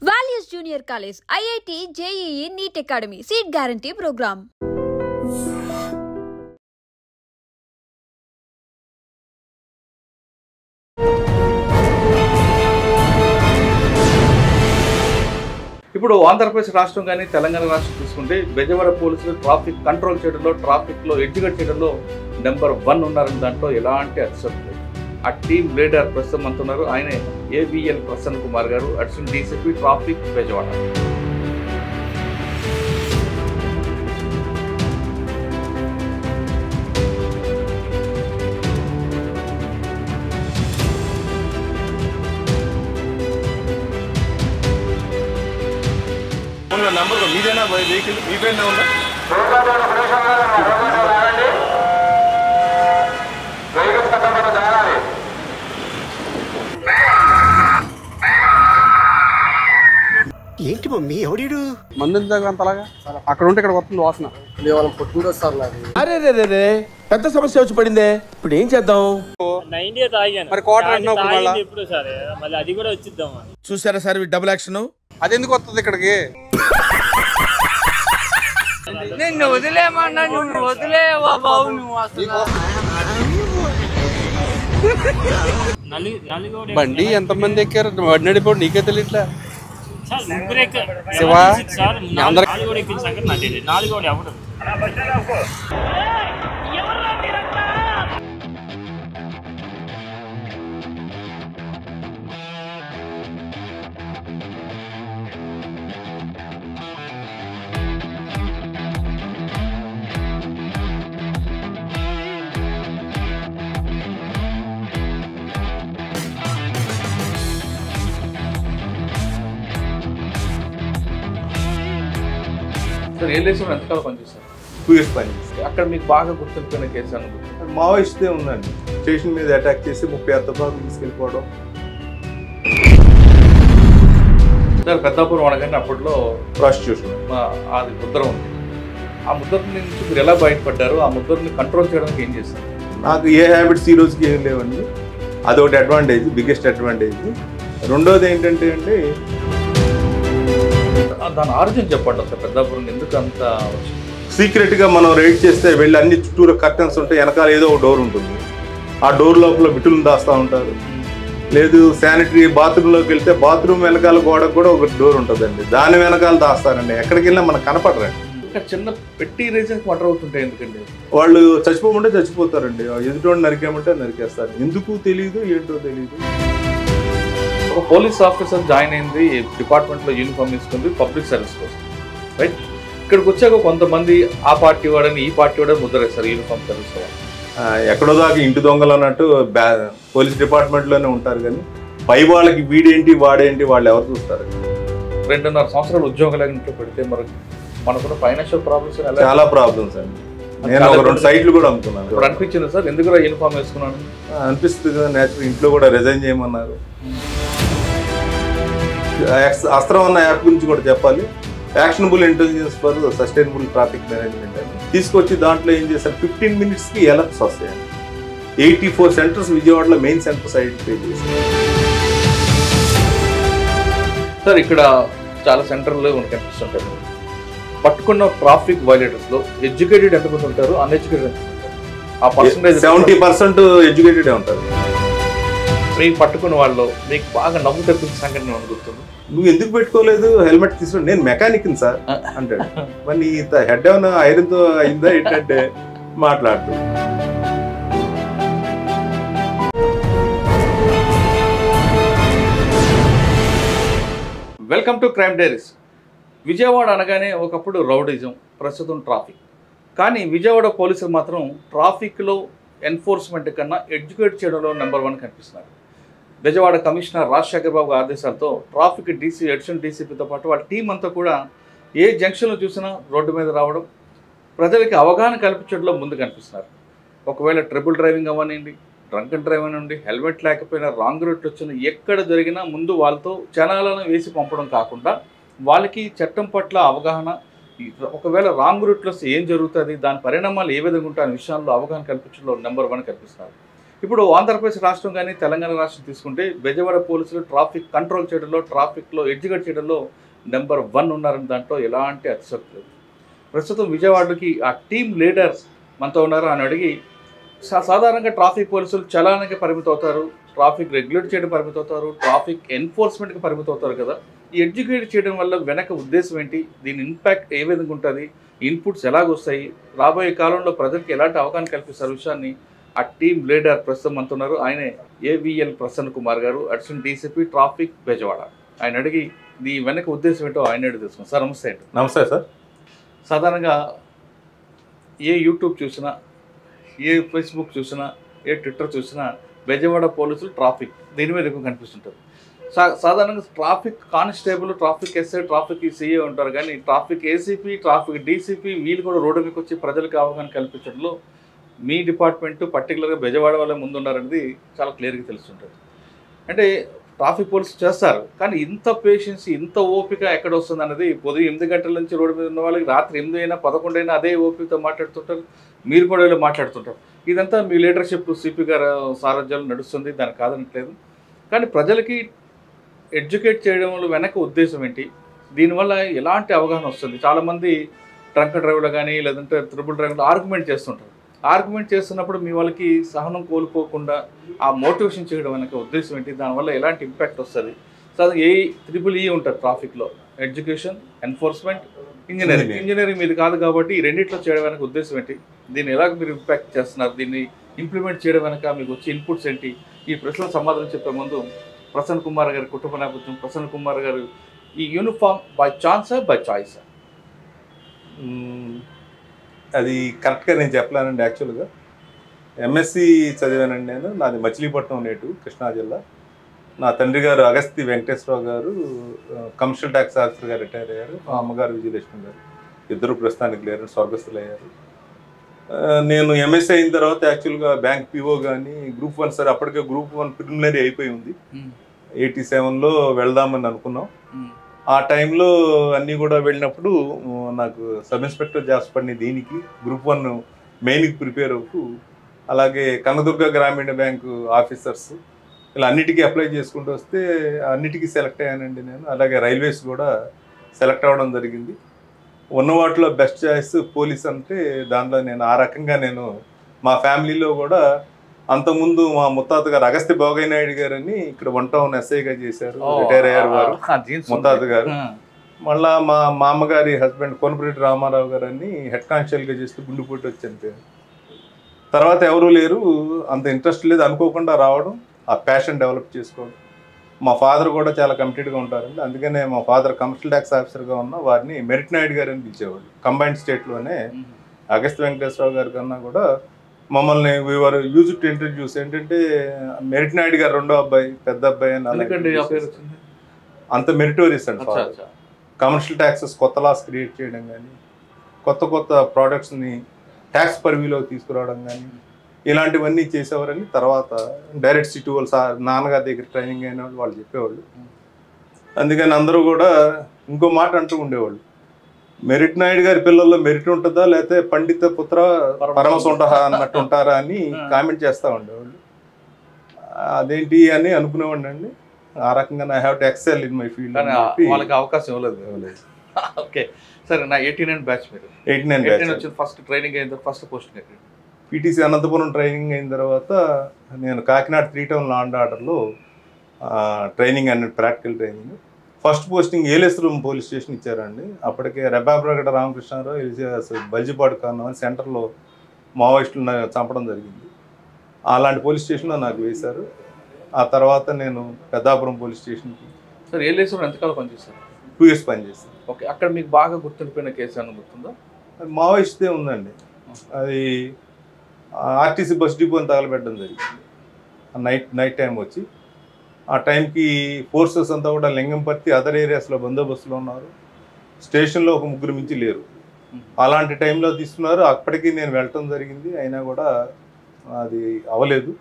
Values Junior College, IIT, JEE, NEET Academy, Seat Guarantee Program. ఇప్పుడు ఆంధ్రప్రదేశ్ రాష్ట్రం కానీ తెలంగాణ రాష్ట్రం తీసుకుంటే బెజవాడ పోలీసులు ట్రాఫిక్ కంట్రోల్ చేయడంలో ట్రాఫిక్లో ఎడ్యుకేట్ చేయడంలో నెంబర్ 1 ఉన్నారని దాంట్లో ఎలాంటి అతిశక్తి లేదు. ఆ టీమ్ లీడర్ ప్రస్తుతం అంటున్నారు ఆయనే AVL ప్రసన్న కుమార్ గారు, additional DCP traffic Bezawada. Number మీదేనా వెహికల్ మీ పైన ఉందా? ఏంటి మమ్మీ ఎవడీడు మందు అంతలాగా అక్కడ ఉంటే ఇక్కడ వస్తుంది వాసన. పుట్టినరోజు సార్ నాది. అరే రే రే రే పెద్ద సమస్య వచ్చి పడిందే, ఇప్పుడు ఏం చేద్దాం? మరి క్వార్టర్ అంటున్నావు ఇప్పుడు సార్ మళ్ళీ అది కూడా వచ్చిద్దాం. చూసారా సార్ డబుల్ యాక్షన్. అది ఎందుకు వస్తుంది ఇక్కడికి? నిన్ను వదిలేమన్నా నువ్వు వదిలేవా బాబు నువ్వు అసలు. బండి ఎంతమంది ఎక్కారు? బండి నడిపోడు నీకే తెలియట్లే. శివ నాలుగు కూడా ఎక్కిన సంగతి నాకు తెలియదు. నాలుగు కూడా ఎవరు సార్ ఏ దేశంలో ఎంతకాలం పనిచేస్తారు? 2 years పనిచేస్తారు. అక్కడ మీకు బాగా గుర్తుండిపోయిన కేసు అనుకుంటున్నారు? మావోయిస్టే ఉందండి. స్టేషన్ మీద అటాక్ చేసి 36 తుపాకులు తీసుకెళ్ళిపోవడం. సార్ పెద్దాపురం అనగానే అప్పట్లో ప్రాస్టిట్యూషన్ అది ముద్ర ఉంది. ఆ ముద్ర నుంచి మీరు ఎలా బయటపడ్డారు? ఆ ముద్రని కంట్రోల్ చేయడానికి ఏం చేస్తారు? నాకు ఏ హ్యాబిట్స్ ఈ రోజుకి ఏం లేవండి. అదొకటి అడ్వాంటేజ్, బిగ్గెస్ట్ అడ్వాంటేజ్. రెండోది ఏంటంటే అండి దాని ఆరిజిన్ చెప్పండి అసలు. పెద్దాపురం ఎందుకు అంత వచ్చింది? సీక్రెట్గా మనం రైడ్ చేస్తే వెళ్ళి అన్ని చుట్టూరు కర్టన్స్ ఉంటాయి, వెనకాల ఏదో ఒక డోర్ ఉంటుంది. ఆ డోర్ లోపల బిటులను దాస్తూ ఉంటారు. లేదు శానిటరీ బాత్రూంలోకి వెళ్తే బాత్రూమ్ వెనకాల గోడకు కూడా ఒక డోర్ ఉంటుందండి, దాని వెనకాల దాస్తారండి. ఎక్కడికి వెళ్ళినా మనకు కనపడరండి. చిన్న పెట్టి రీజన్స్ మటర్ అవుతుంటాయి ఎందుకండి? వాళ్ళు చచ్చిపోమంటే చచ్చిపోతారండి, ఎదుటి నరికేమంటే నరికేస్తారు. ఎందుకు తెలియదు, ఏంటో తెలియదు. ఒక పోలీస్ ఆఫీసర్ జాయిన్ అయింది, డిపార్ట్మెంట్లో యూనిఫామ్ తీసుకుంది పబ్లిక్ సర్వీస్ కోసం, రైట్? ఇక్కడికి వచ్చాక కొంతమంది ఆ పార్టీ వాడని ఈ పార్టీ వాడని ముద్రేస్తారు యూనిఫామ్ సర్వీస్ వాళ్ళు. ఎక్కడో దాకా ఇంటి దొంగలు అన్నట్టు పోలీస్ డిపార్ట్మెంట్లోనే ఉంటారు, కానీ పై వాళ్ళకి వీడేంటి వాడేంటి వాళ్ళు ఎవరు చూస్తారు? 2.5 సంవత్సరాలు ఉద్యోగాల ఇంట్లో పెడితే మనకు ఫైనాన్షియల్ ప్రాబ్లమ్స్ చాలా ప్రాబ్లమ్స్ అండి. నేను ఒక 2 సైట్లు కూడా అమ్ముకున్నాను. ఇప్పుడు అనిపించింది సార్ ఎందుకు యూనిఫామ్ వేసుకున్నాను అనిపిస్తుంది కదా. నేచురల్ ఇంట్లో కూడా రిజైన్ చేయమన్నారు. అస్త్రం అన్న యాప్ గురించి కూడా చెప్పాలి. Actionable intelligence for sustainable traffic management అని తీసుకొచ్చి దాంట్లో ఏం చేశారు, 15 minutesకి అలర్ట్స్ వస్తాయండి. 84 సెంటర్స్ విజయవాడలో మెయిన్ సెంటర్స్ ఐడెంటిఫై చేశారు. సార్ ఇక్కడ చాలా సెంటర్లు కనిపిస్తుంటాయి. పట్టుకున్న ట్రాఫిక్ వైలేటర్స్లో ఎడ్యుకేటెడ్ ఎంతమంది ఉంటారు, అన్ఎడ్యుకేటెడ్ ఎంత ఉంటారు? ఆ పర్సెంటేజ్ 70% ఎడ్యుకేటెడే ఉంటారు. మీకు పట్టుకున్న వాళ్ళు మీకు బాగా నవ్వు తెప్పించిన సంఘటన అనుకుంటుంది. నువ్వు ఎందుకు పెట్టుకోలేదు హెల్మెట్ తీసుకుని? నేను మెకానిక్ని సార్ అంటాడు. మరి నీ హెడ్ ఏమైనా ఐరన్తో అయిందా ఏంటంటే మాట్లాడుతూ. Welcome to crime diaries. Vijayawada అనగానే ఒకప్పుడు రౌడిజం, ప్రస్తుతం ట్రాఫిక్. కానీ విజయవాడ పోలీసులు మాత్రం ట్రాఫిక్లో ఎన్ఫోర్స్మెంట్ కన్నా ఎడ్యుకేట్ చేయడంలో నెంబర్ 1 కనిపిస్తున్నారు. బెజవాడ కమిషనర్ రాజశేఖర్ బాబు ఆదేశాలతో ట్రాఫిక్ డీసీ, అడిషనల్ DCPతో పాటు వాళ్ళ టీం అంతా కూడా ఏ జంక్షన్లో చూసినా రోడ్డు మీద రావడం, ప్రజలకి అవగాహన కల్పించడంలో ముందు కనిపిస్తున్నారు. ఒకవేళ ట్రిపుల్ డ్రైవింగ్ అవ్వనండి, డ్రంక్ అండ్ డ్రైవ్ అనండి, హెల్మెట్ లేకపోయినా రాంగ్ రూట్ వచ్చిన ఎక్కడ జరిగినా ముందు వాళ్ళతో జనాలను వేసి పంపడం కాకుండా వాళ్ళకి చట్టం పట్ల అవగాహన, ఒకవేళ రాంగ్ రూట్లో ఏం జరుగుతుంది, దాని పరిణామాలు ఏ విధంగా ఉంటాయి అనే విషయాల్లో అవగాహన కల్పించడంలో నెంబర్ 1 కల్పిస్తున్నారు. ఇప్పుడు ఆంధ్రప్రదేశ్ రాష్ట్రం కానీ తెలంగాణ రాష్ట్రం తీసుకుంటే బెజవాడ పోలీసులు ట్రాఫిక్ కంట్రోల్ చేయడంలో, ట్రాఫిక్లో ఎడ్యుకేట్ చేయడంలో నెంబర్ 1 ఉన్నారని దాంట్లో ఎలాంటి అతిశక్తి లేదు. ప్రస్తుతం విజయవాడకి ఆ టీమ్ లీడర్ మనతో ఉన్నారు. అని అడిగి సాధారణంగా ట్రాఫిక్ పోలీసులు చలానానికి పరిమితం అవుతారు, ట్రాఫిక్ రెగ్యులేట్ చేయడం పరిమితం అవుతారు, ట్రాఫిక్ ఎన్ఫోర్స్మెంట్కి పరిమితం అవుతారు కదా. ఈ ఎడ్యుకేట్ చేయడం వల్ల వెనక ఉద్దేశం ఏంటి, దీని ఇంపాక్ట్ ఏ విధంగా ఉంటుంది, ఇన్పుట్స్ ఎలాగొస్తాయి, రాబోయే కాలంలో ప్రజలకు ఎలాంటి అవగాహన కల్పిస్తారు విషయాన్ని ఆ టీమ్ లీడర్ ప్రస్తుతం అంటున్నారు. ఆయనే ఏవిఎల్ ప్రసన్న కుమార్ గారు, అడిషనల్ డీసీపీ ట్రాఫిక్ బెజవాడ. ఆయన అడిగి దీని వెనక ఉద్దేశం ఏంటో ఆయన అడిగి తెలుసుకున్నాం. సార్ నమస్తే అండి. నమస్తే సార్. సాధారణంగా ఏ యూట్యూబ్ చూసినా, ఏ ఫేస్బుక్ చూసినా, ఏ ట్విట్టర్ చూసినా బెజవాడ పోలీసులు ట్రాఫిక్ దీని మీద ఎక్కువ కనిపిస్తుంటారు. సాధారణంగా traffic constable, traffic SI, traffic CA ఉంటారు, కానీ ట్రాఫిక్ ఏసీపీ, ట్రాఫిక్ డీసీపీ వీళ్ళు కూడా రోడ్డు మీదకి వచ్చి ప్రజలకు అవగాహన కల్పించడంలో మీ డిపార్ట్మెంటు పర్టికులర్గా బెజవాడ వాళ్ళే ముందున్నారనేది చాలా క్లియర్గా తెలుస్తుంటుంది. అంటే ట్రాఫిక్ పోలీసు చేస్తారు, కానీ ఇంత పేషెన్స్, ఇంత ఓపిక ఎక్కడ వస్తుంది అన్నది పొద్దున 8 గంటల నుంచి రోడ్డు మీద ఉన్న వాళ్ళకి రాత్రి 8 అయినా 11 అయినా అదే ఓపికతో మాట్లాడుతుంటారు. మీరు కూడా వీళ్ళు మాట్లాడుతుంటారు. ఇదంతా మీ లీడర్షిప్ సిపి గారు సారథ్యాలు నడుస్తుంది, దానికి కాదనట్లేదు. కానీ ప్రజలకి ఎడ్యుకేట్ చేయడంలో వెనక ఉద్దేశం ఏంటి, దీనివల్ల ఎలాంటి అవగాహన వస్తుంది? చాలామంది ట్రంక్ డ్రైవర్లు కానీ లేదంటే త్రిబుల్ డ్రైవర్లు ఆర్గ్యుమెంట్ చేస్తుంటారు. ఆర్గ్యుమెంట్ చేస్తున్నప్పుడు మీ వాళ్ళకి సహనం కోల్పోకుండా ఆ మోటివేషన్ చేయడం వెనక ఉద్దేశం ఏంటి, దానివల్ల ఎలాంటి ఇంపాక్ట్ వస్తుంది? సాధారణ త్రిబుల్ ఈ ఉంటుంది ట్రాఫిక్లో, ఎడ్యుకేషన్, ఎన్ఫోర్స్మెంట్, ఇంజనీరింగ్ మీది కాదు కాబట్టి ఈ రెండిట్లో చేయడం వెనక ఉద్దేశం ఏంటి, దీన్ని ఎలాగ మీరు ఇంపాక్ట్ చేస్తున్నారు, దీన్ని ఇంప్లిమెంట్ చేయడం వెనక మీకు వచ్చే ఇన్పుట్స్ ఏంటి? ఈ ప్రశ్నలకు సమాధానం చెప్పే ముందు ప్రసన్న కుమార్ గారి కుటుంబ నేపథ్యం, ప్రసన్న కుమార్ గారు ఈ యూనిఫామ్ బై ఛాన్సా బై చాయిసా? అది కరెక్ట్గా నేను చెప్పలేనండి. యాక్చువల్గా ఎంఎస్సి చదివానండి నేను. నాది మచిలీపట్నం నేటివ్, కృష్ణా జిల్లా. నా తండ్రి గారు అగస్తి వెంకటేశ్వరరావు గారు కమర్షియల్ ట్యాక్స్ ఆఫీసర్గా రిటైర్ అయ్యారు. మా అమ్మగారు విజయలక్ష్మి గారు, ఇద్దరు ప్రస్తుతానికి లేరు, స్వర్గస్థులు అయ్యారు. నేను ఎంఎస్సీ అయిన తర్వాత యాక్చువల్గా బ్యాంక్ పిఓ కానీ గ్రూప్ 1 సార్, అప్పటికే గ్రూప్ 1 ప్రిలిమినరీ అయిపోయి ఉంది. 87లో వెళ్దామని అనుకున్నాం. ఆ టైంలో అన్నీ కూడా వెళ్ళినప్పుడు నాకు సబ్ ఇన్స్పెక్టర్ జాబ్స్ పడినాయి. దీనికి గ్రూప్ 1 మెయిన్కి ప్రిపేర్ అవుతూ, అలాగే కనదుర్గ గ్రామీణ బ్యాంకు ఆఫీసర్స్ ఇలా అన్నిటికీ అప్లై చేసుకుంటూ వస్తే అన్నిటికీ సెలెక్ట్ అయ్యానండి నేను. అలాగే రైల్వేస్ కూడా సెలెక్ట్ అవ్వడం జరిగింది. ఉన్న వాటిలో బెస్ట్ చాయిస్ పోలీస్ అంటే దాంట్లో నేను ఆ రకంగా నేను మా ఫ్యామిలీలో కూడా అంతకుముందు మా ముత్తాత గారు అగస్త్య భోగయ్య నాయుడు గారు అని ఇక్కడ 1 టౌన్ ఎస్ఐగా చేశారు, రిటైర్ అయ్యారు వారు, ముత్తాత గారు. మళ్ళా మా మామగారి హస్బెండ్ కొనపరెడ్డి రామారావు గారు అని హెడ్ కానిస్టేబుల్గా చేస్తూ గుండెపోటు వచ్చి చనిపోయారు. తర్వాత ఎవరూ లేరు, అంత ఇంట్రెస్ట్ లేదు, అనుకోకుండా రావడం, ఆ ప్యాషన్ డెవలప్ చేసుకోవడం. మా ఫాదర్ కూడా చాలా కమిటెడ్గా ఉంటారండి. అందుకనే మా ఫాదర్ కమర్షియల్ ట్యాక్స్ ఆఫీసర్గా ఉన్న వారిని మెరిట్ నాయుడు గారు అని పిలిచేవాళ్ళు. కంబైన్డ్ స్టేట్లోనే అగస్త్య వెంకటేశ్వరరావు గారి కన్నా కూడా మమ్మల్ని వీఆర్ యూజ్ టు ఇంట్రడ్యూస్. ఏంటంటే మెరిట్ నాయుడు గారు రెండో అబ్బాయి, పెద్ద అబ్బాయి అని అంత మెరిటోరియస్ అండి. కమర్షియల్ ట్యాక్సెస్ కొత్త లాస్ క్రియేట్ చేయడం కానీ, కొత్త కొత్త ప్రోడక్ట్స్ని ట్యాక్స్ పరివిలోకి తీసుకురావడం కానీ ఇలాంటివన్నీ చేసేవారని. తర్వాత డైరెక్ట్ సిటీ వాళ్ళు నాన్నగారి దగ్గర ట్రైనింగ్ అయిన వాళ్ళు చెప్పేవాళ్ళు. అందుకని అందరూ కూడా ఇంకో మాట అంటూ ఉండేవాళ్ళు, మెరిట్ నాయుడు గారి పిల్లల్లో మెరిట్ ఉంటుందా లేకపోతే పండిత పుత్ర పరమసుంట అన్నట్టు ఉంటారా అని కామెంట్ చేస్తూ ఉండేవాళ్ళు. అదేంటి అని అనుకునేవాడిని అండి. ఆ రకంగా I have to excel in my field. వాళ్ళకి అవకాశం ఇవ్వలేదు. ఓకే, సరే. నా 89 బ్యాచ్ మీరు 89 బ్యాచ్ వచ్చింది. ఫస్ట్ ట్రైనింగ్ అయిన తర్వాత ఫస్ట్ పోస్టింగ్ ఎక్కడ? పీటీసీ అనంతపురం ట్రైనింగ్ అయిన తర్వాత నేను కాకినాడ 3 టౌన్ లా అండ్ ఆర్డర్లో ట్రైనింగ్ అనే practical training. First posting Yeleswaram police station ఇచ్చారండి. అప్పటికే రెబ్బాప్రగడ రామకృష్ణారావు బల్జిపాడు కారణం సెంటర్లో మావోయిస్టులను చంపడం జరిగింది. అలాంటి పోలీస్ స్టేషన్లో నాకు వేశారు. ఆ తర్వాత నేను పెద్దాపురం పోలీస్ స్టేషన్కి. సార్, ఏలేశ్వరం ఎంతకాలం పనిచేస్తారు? 2 years పనిచేస్తాను. ఓకే, అక్కడ మీకు బాగా గుర్తుండిపోయిన కేసు అని గుర్తుందా? అది మావోయిస్టే ఉందండి. అది ఆర్టీసీ బస్ డిపోని తగలబెట్టడం జరిగింది నైట్ టైం వచ్చి. ఆ టైంకి ఫోర్సెస్ అంతా కూడా లింగంపర్తి అదర్ ఏరియాస్లో బందోబస్తులో ఉన్నారు. స్టేషన్లో ఒక 3 మించి లేరు. అలాంటి టైంలో తీసుకున్నారు. అప్పటికి నేను వెళ్ళటం జరిగింది, అయినా కూడా అది అవ్వలేదు.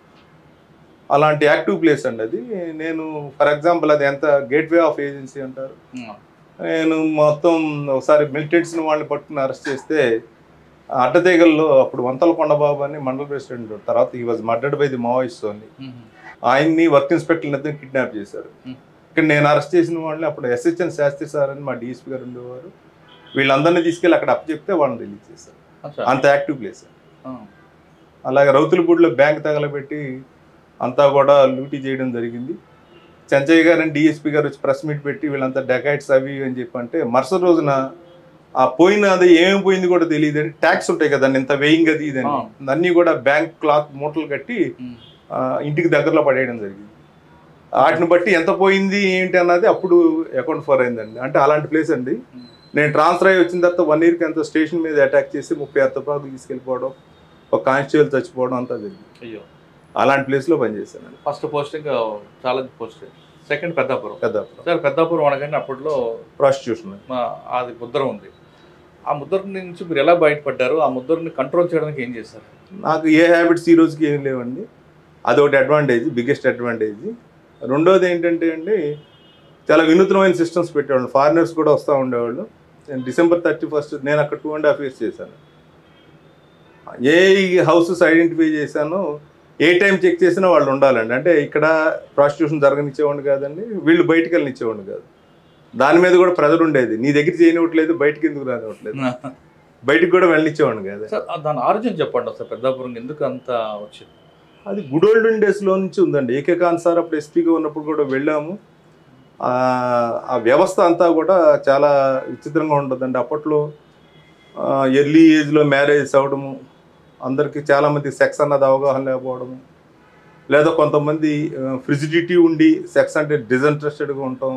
అలాంటి యాక్టివ్ ప్లేస్ అండి అది. నేను ఫర్ ఎగ్జాంపుల్ అది ఎంత గేట్వే ఆఫ్ ఏజెన్సీ అంటారు. నేను మొత్తం ఒకసారి మిలిటెంట్స్ని వాళ్ళని పట్టుకుని అరెస్ట్ చేస్తే అడ్డతీగల్లో అప్పుడు వంతల కొండబాబు అని మండల ప్రెసిడెంట్, తర్వాత ఈ was murdered by the Maoist only. ఆయన్ని వర్క్ ఇన్స్పెక్టర్ని కిడ్నాప్ చేశారు. ఇక్కడ నేను అరెస్ట్ చేసిన వాళ్ళని అప్పుడు SHN శాస్త్రి సార్ అని మా DSP గారు ఉండేవారు. వీళ్ళందరినీ తీసుకెళ్ళి అక్కడ అప్పచెప్తే వాళ్ళని రిలీజ్ చేశారు. అంత యాక్టివ్ ప్లేస్. అలాగే రౌతులపూడిలో బ్యాంక్ తగలబెట్టి అంతా కూడా లూటీ చేయడం జరిగింది. చెంచయ్య గారు అని DSP గారు వచ్చి ప్రెస్ మీట్ పెట్టి వీళ్ళంతా డెకాయిట్స్ అవి అని చెప్పి అంటే మరుసటి రోజున ఆ పోయినది ఏమేమి పోయింది కూడా తెలియదు అని ట్యాక్స్ ఉంటాయి కదా ఇంత వేయింగ్ అది ఇదని అన్నీ కూడా బ్యాంక్ క్లాత్ మూటలు కట్టి ఇంటికి దగ్గరలో పడేయడం జరిగింది. వాటిని బట్టి ఎంత పోయింది ఏంటి అన్నది అప్పుడు అకౌంట్ ఫర్ అయిందండి. అంటే అలాంటి ప్లేస్ అండి. నేను ట్రాన్స్ఫర్ అయ్యి వచ్చిన తర్వాత 1 yearకి ఎంత స్టేషన్ మీద అటాక్ చేసి 36 తుపాకులు తీసుకెళ్ళిపోవడం, ఒక కానిస్టేబుల్ చచ్చిపోవడం అంతా జరిగింది. అయ్యో, అలాంటి ప్లేస్లో పనిచేశాను. First posting challenge posting, second Peddapuram. Peddapuram Peddapuram అనగానే అప్పట్లో ప్రాస్టిట్యూషన్ అది ముద్ర ఉంది. ఆ ముద్ర నుంచి మీరు ఎలా బయటపడ్డారు? ఆ ముద్రని కంట్రోల్ చేయడానికి ఏం చేశారు? నాకు ఏ హ్యాబిట్స్ ఈ రోజుకి ఏం లేవండి. అదొకటి అడ్వాంటేజ్, బిగ్గెస్ట్ అడ్వాంటేజ్. రెండోది ఏంటంటే అండి, చాలా వినూత్నమైన సిస్టమ్స్ పెట్టేవాళ్ళు. ఫారినర్స్ కూడా వస్తూ ఉండేవాళ్ళు. నేను December 31st నేను అక్కడ 2.5 years చేశాను. ఏ హౌసెస్ ఐడెంటిఫై చేశానో ఏ టైం చెక్ చేసినా వాళ్ళు ఉండాలండి. అంటే ఇక్కడ ప్రాస్టిట్యూషన్ జరగనిచ్చేవాడిని కాదండి, వీళ్ళు బయటికి వెళ్ళనిచ్చేవాడిని కాదు. దాని మీద కూడా ప్రెజర్ ఉండేది. నీ దగ్గర చేయనివ్వట్లేదు, బయటికి ఎందుకు రానివ్వట్లేదు, బయటికి కూడా వెళ్ళనిచ్చేవాడిని కాదు. దాని ఆరిజిన్ చెప్పండి అసలు, పెద్దాపురం ఎందుకు అంత వచ్చింది? అది గుడ్ ఓల్డెన్ డేస్లో నుంచి ఉందండి. ఏకే ఖాన్ సార్ అప్పుడు ఎస్పీగా ఉన్నప్పుడు కూడా వెళ్ళాము. ఆ వ్యవస్థ అంతా కూడా చాలా విచిత్రంగా ఉంటుందండి. అప్పట్లో ఎర్లీ ఏజ్లో మ్యారేజ్ అవ్వడము, అందరికీ చాలామంది సెక్స్ అన్నది అవగాహన లేకపోవడము, లేదా కొంతమంది ఫ్రిజిడిటీ ఉండి సెక్స్ అంటే డిజంట్రెస్టెడ్గా ఉంటాం.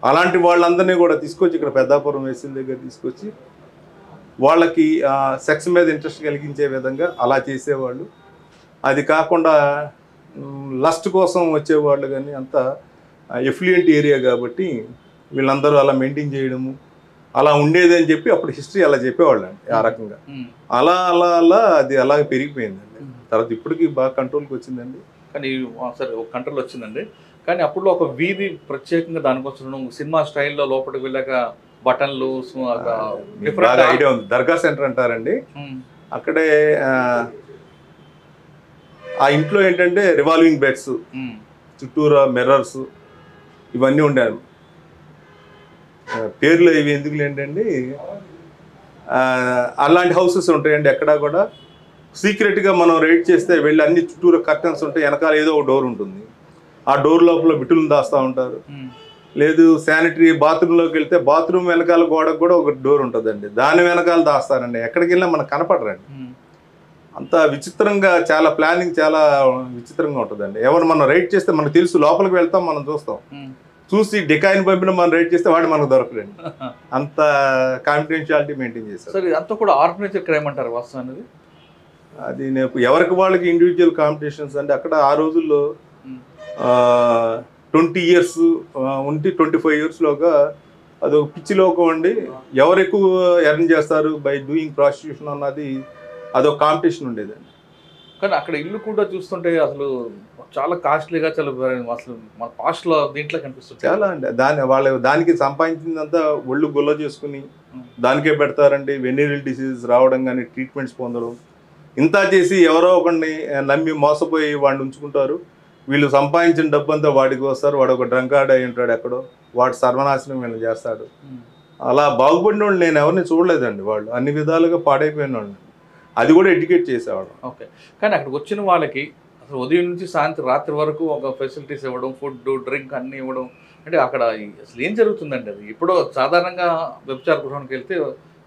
అలాంటి వాళ్ళందరినీ కూడా తీసుకొచ్చి ఇక్కడ పెద్దాపురం వేసిన దగ్గర తీసుకొచ్చి వాళ్ళకి సెక్స్ మీద ఇంట్రెస్ట్ కలిగించే విధంగా అలా చేసేవాళ్ళు. అది కాకుండా లస్ట్ కోసం వచ్చేవాళ్ళు కానీ అంతా ఎఫ్లుయెంట్ ఏరియా కాబట్టి వీళ్ళందరూ అలా మెయింటైన్ చేయడము అలా ఉండేది అని చెప్పి అప్పుడు హిస్టరీ అలా చెప్పేవాళ్ళు అండి. ఆ రకంగా అలా అలా అలా అది అలాగే పెరిగిపోయిందండి. తర్వాత ఇప్పటికి బాగా కంట్రోల్కి వచ్చిందండి. కానీ సరే ఒక కంట్రోల్ వచ్చిందండి. కానీ అప్పుడు ఒక వీధి ప్రత్యేకంగా దానికోసం సినిమా స్టైల్లో లోపలికి వెళ్ళాక బటన్లు ఐడియా ఉంది. దర్గా సెంటర్ అంటారండి. అక్కడే ఆ ఇంట్లో ఏంటంటే రివాల్వింగ్ బెడ్స్, చుట్టూరా మిర్రర్స్ ఇవన్నీ ఉండాలి. పేర్లు ఇవి ఎందుకు ఏంటండి, అలాంటి హౌసెస్ ఉంటాయండి. ఎక్కడా కూడా సీక్రెట్గా మనం రైడ్ చేస్తే వెళ్ళి అన్ని చుట్టూరా కర్టన్స్ ఉంటాయి, వెనకాల ఏదో ఒక డోర్ ఉంటుంది. ఆ డోర్ లోపల బిట్టులను దాస్తూ ఉంటారు. లేదు శానిటరీ బాత్రూంలోకి వెళ్తే బాత్రూమ్ వెనకాల గోడకు కూడా ఒక డోర్ ఉంటుందండి, దాని వెనకాల దాస్తారండి. ఎక్కడికి వెళ్ళినా మనకు కనపడరండి. అంత విచిత్రంగా, చాలా ప్లానింగ్ చాలా విచిత్రంగా ఉంటుందండి. ఎవరు మనం రైడ్ చేస్తే మనకు తెలుసు, లోపలికి వెళ్తాం, మనం చూస్తాం, చూసి డికాయిని పంపిన మనం రైడ్ చేస్తే వాడు మనకు దొరకడండి. అంత కాన్ఫిడెన్షియాలిటీ మెయింటైన్ చేస్తారు. సరే, అంతా కూడా ఆర్గనైజ్డ్ క్రైమ్ అంటారు వాస్తవం అనేది. అది నేను ఎవరికి వాళ్ళకి ఇండివిజువల్ కాంపిటీషన్స్ అంటే అక్కడ ఆ రోజుల్లో 20 years ఉండి 25 yearsలోగా అదొక పిచ్చిలోకం అండి. ఎవరు ఎక్కువ ఎర్న్ చేస్తారు బై డూయింగ్ ప్రాస్టిట్యూషన్ అన్నది అదొక కాంపిటీషన్ ఉండేదండి. కానీ అక్కడ ఇల్లు కూడా చూస్తుంటే అసలు చాలా కాస్ట్లీగా, చాలా అసలు మన పాస్ట్లో దీంట్లో కనిపిస్తుంది చాలా అండి. దానికి సంపాదించిందంతా ఒళ్ళు గుల్ల చేసుకుని దానికే పెడతారండి. వెనీరల్ డిసీజెస్ రావడం కానీ, ట్రీట్మెంట్స్ పొందడం, ఇంత చేసి ఎవరో ఒకరిని నమ్మి మోసపోయి వాడిని ఉంచుకుంటారు. వీళ్ళు సంపాదించిన డబ్బు అంతా వాడికి వస్తారు. వాడు ఒక డ్రంకార్డ్ అయి ఉంటాడు ఎక్కడో, వాడు సర్వనాశనం వీళ్ళు చేస్తాడు. అలా బాగుపడిన వాళ్ళు నేను ఎవరిని చూడలేదండి. వాళ్ళు అన్ని విధాలుగా పాడైపోయిన వాళ్ళు. అది కూడా ఎడ్యుకేట్ చేసేవాడు. ఓకే. కానీ అక్కడికి వచ్చిన వాళ్ళకి అసలు ఉదయం నుంచి సాయంత్రం రాత్రి వరకు ఒక ఫెసిలిటీస్ ఇవ్వడం, ఫుడ్, డ్రింక్ అన్నీ ఇవ్వడం, అంటే అక్కడ అసలు ఏం జరుగుతుందండి? అది ఇప్పుడు సాధారణంగా వ్యభిచార గృహానికి వెళ్తే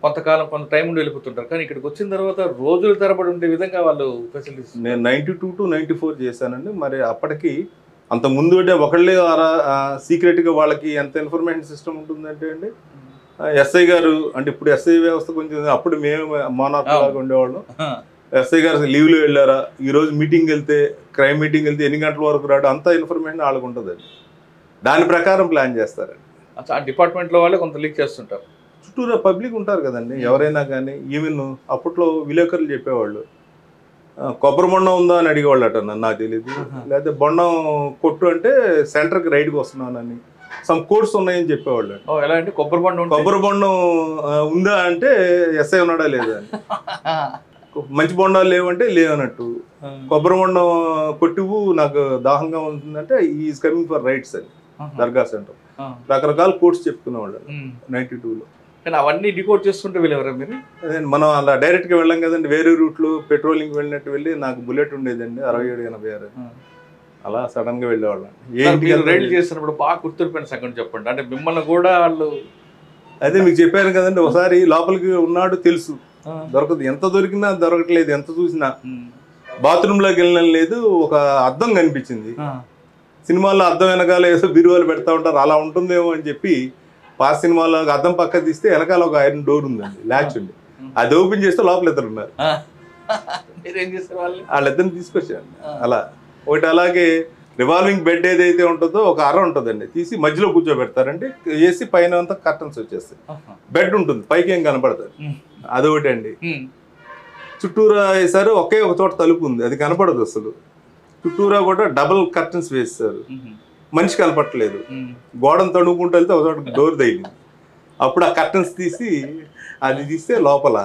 కొంతకాలం కొంత టైం ఉండి వెళ్ళిపోతుంటారు. కానీ ఇక్కడికి వచ్చిన తర్వాత రోజుల తరబడి ఉండే విధంగా వాళ్ళు ఫెసిలిటీస్. నేను 92 to 94 చేశానండి. మరి అప్పటికి అంత ముందు అంటే ఒకళ్ళే సీక్రెట్గా వాళ్ళకి ఎంత ఇన్ఫర్మేషన్ సిస్టమ్ ఉంటుందంటే అండి, ఎస్ఐ గారు అంటే ఇప్పుడు ఎస్ఐ వ్యవస్థ కొంచెం, అప్పుడు మేము మోనార్క్ లాగా ఉండేవాళ్ళం. ఎస్ఐ గారు లీవ్లో వెళ్ళారా, ఈరోజు మీటింగ్ వెళ్తే, క్రైమ్ మీటింగ్ వెళ్తే ఎన్ని గంటల వరకు రాడు, అంత ఇన్ఫర్మేషన్ వాళ్ళకు ఉంటుందండి. దాని ప్రకారం ప్లాన్ చేస్తారండి. ఆ డిపార్ట్మెంట్లో వాళ్ళే కొంత లీక్ చేస్తుంటారు. చుట్టూరా పబ్లిక్ ఉంటారు కదండి ఎవరైనా కానీ. ఈవెన్ అప్పట్లో విలేకరులు చెప్పేవాళ్ళు, కొబ్బరి బొండం ఉందా అని అడిగేవాళ్ళట. నాకు తెలియదు. లేకపోతే బొండం కొట్టు అంటే సెంటర్కి రైడ్కి వస్తున్నానని. సమ్ కోర్స్ ఉన్నాయని చెప్పేవాళ్ళు. ఓ ఎలా అంటే కొబ్బరి బొండం కొబ్బరి బొండం ఉందా అంటే ఎస్ఐ ఉన్నాడా లేదా అని, మంచి బొండాలు లేవంటే లేవన్నట్టు, కొబ్బరి బొండం కొట్టివు నాకు దాహంగా ఉంటుందంటే ఈజ్ కమింగ్ ఫర్ రైట్స్ అని దర్గా సెంటర్. రకరకాల కోర్స్ చెప్పుకునేవాళ్ళు 92లో. కానీ అవన్నీ డికోడ్ చేసుకుంటూ వెళ్ళేవారా మీరు? మనం అలా డైరెక్ట్గా వెళ్ళాం కదండి, వేరే రూట్లో పెట్రోలింగ్ వెళ్ళినట్టు వెళ్ళి నాకు బుల్లెట్ ఉండేదండి 67-86, అలా సడన్ గా వెళ్ళేవాళ్ళం. రైడ్ చేసినప్పుడు బాగా గుర్తుపోయిన సంగతి చెప్పండి, అంటే మిమ్మల్ని కూడా వాళ్ళు. అదే మీకు చెప్పాను కదండి, ఒకసారి లోపలికి ఉన్నాడు తెలుసు, దొరకదు, ఎంత దొరికినా దొరకట్లేదు, ఎంత చూసినా. బాత్రూమ్ లోకి వెళ్ళిన లేదు, ఒక అద్దం కనిపించింది. సినిమాల్లో అద్దం వెనకాల ఏదో బిరువాలు పెడతా ఉంటారు, అలా ఉంటుందేమో అని చెప్పి పాత సినిమాలో అద్దం పక్క తీస్తే వెనకాల ఒక ఐరన్ డోర్ ఉందండి, ల్యాచ్ ఉంది. అది ఓపెన్ చేస్తే లోపల ఇద్దరు ఉన్నారు. వాళ్ళిద్దరిని తీసుకొచ్చాను. అలా ఒకటి అలాగే రివాల్వింగ్ బెడ్ ఏదైతే ఉంటుందో ఒక అర ఉంటుందండి, తీసి మధ్యలో కూర్చోబెడతారండి, వేసి పైన అంతా కర్టన్స్ వచ్చేస్తాయి, బెడ్ ఉంటుంది, పైకి ఏం కనపడతారు. అదొకటి అండి. చుట్టూరా వేసారు, ఒకే ఒక చోట తలుపు ఉంది, అది కనపడదు అసలు. చుట్టూరా కూడా డబుల్ కర్టన్స్ వేస్తారు, మనిషి కనపడలేదు. గోడను తడుముకుంటూ వెళ్తే ఒక చోట డోర్ తగిలింది, అప్పుడు ఆ కర్టన్స్ తీసి అది తీస్తే లోపల.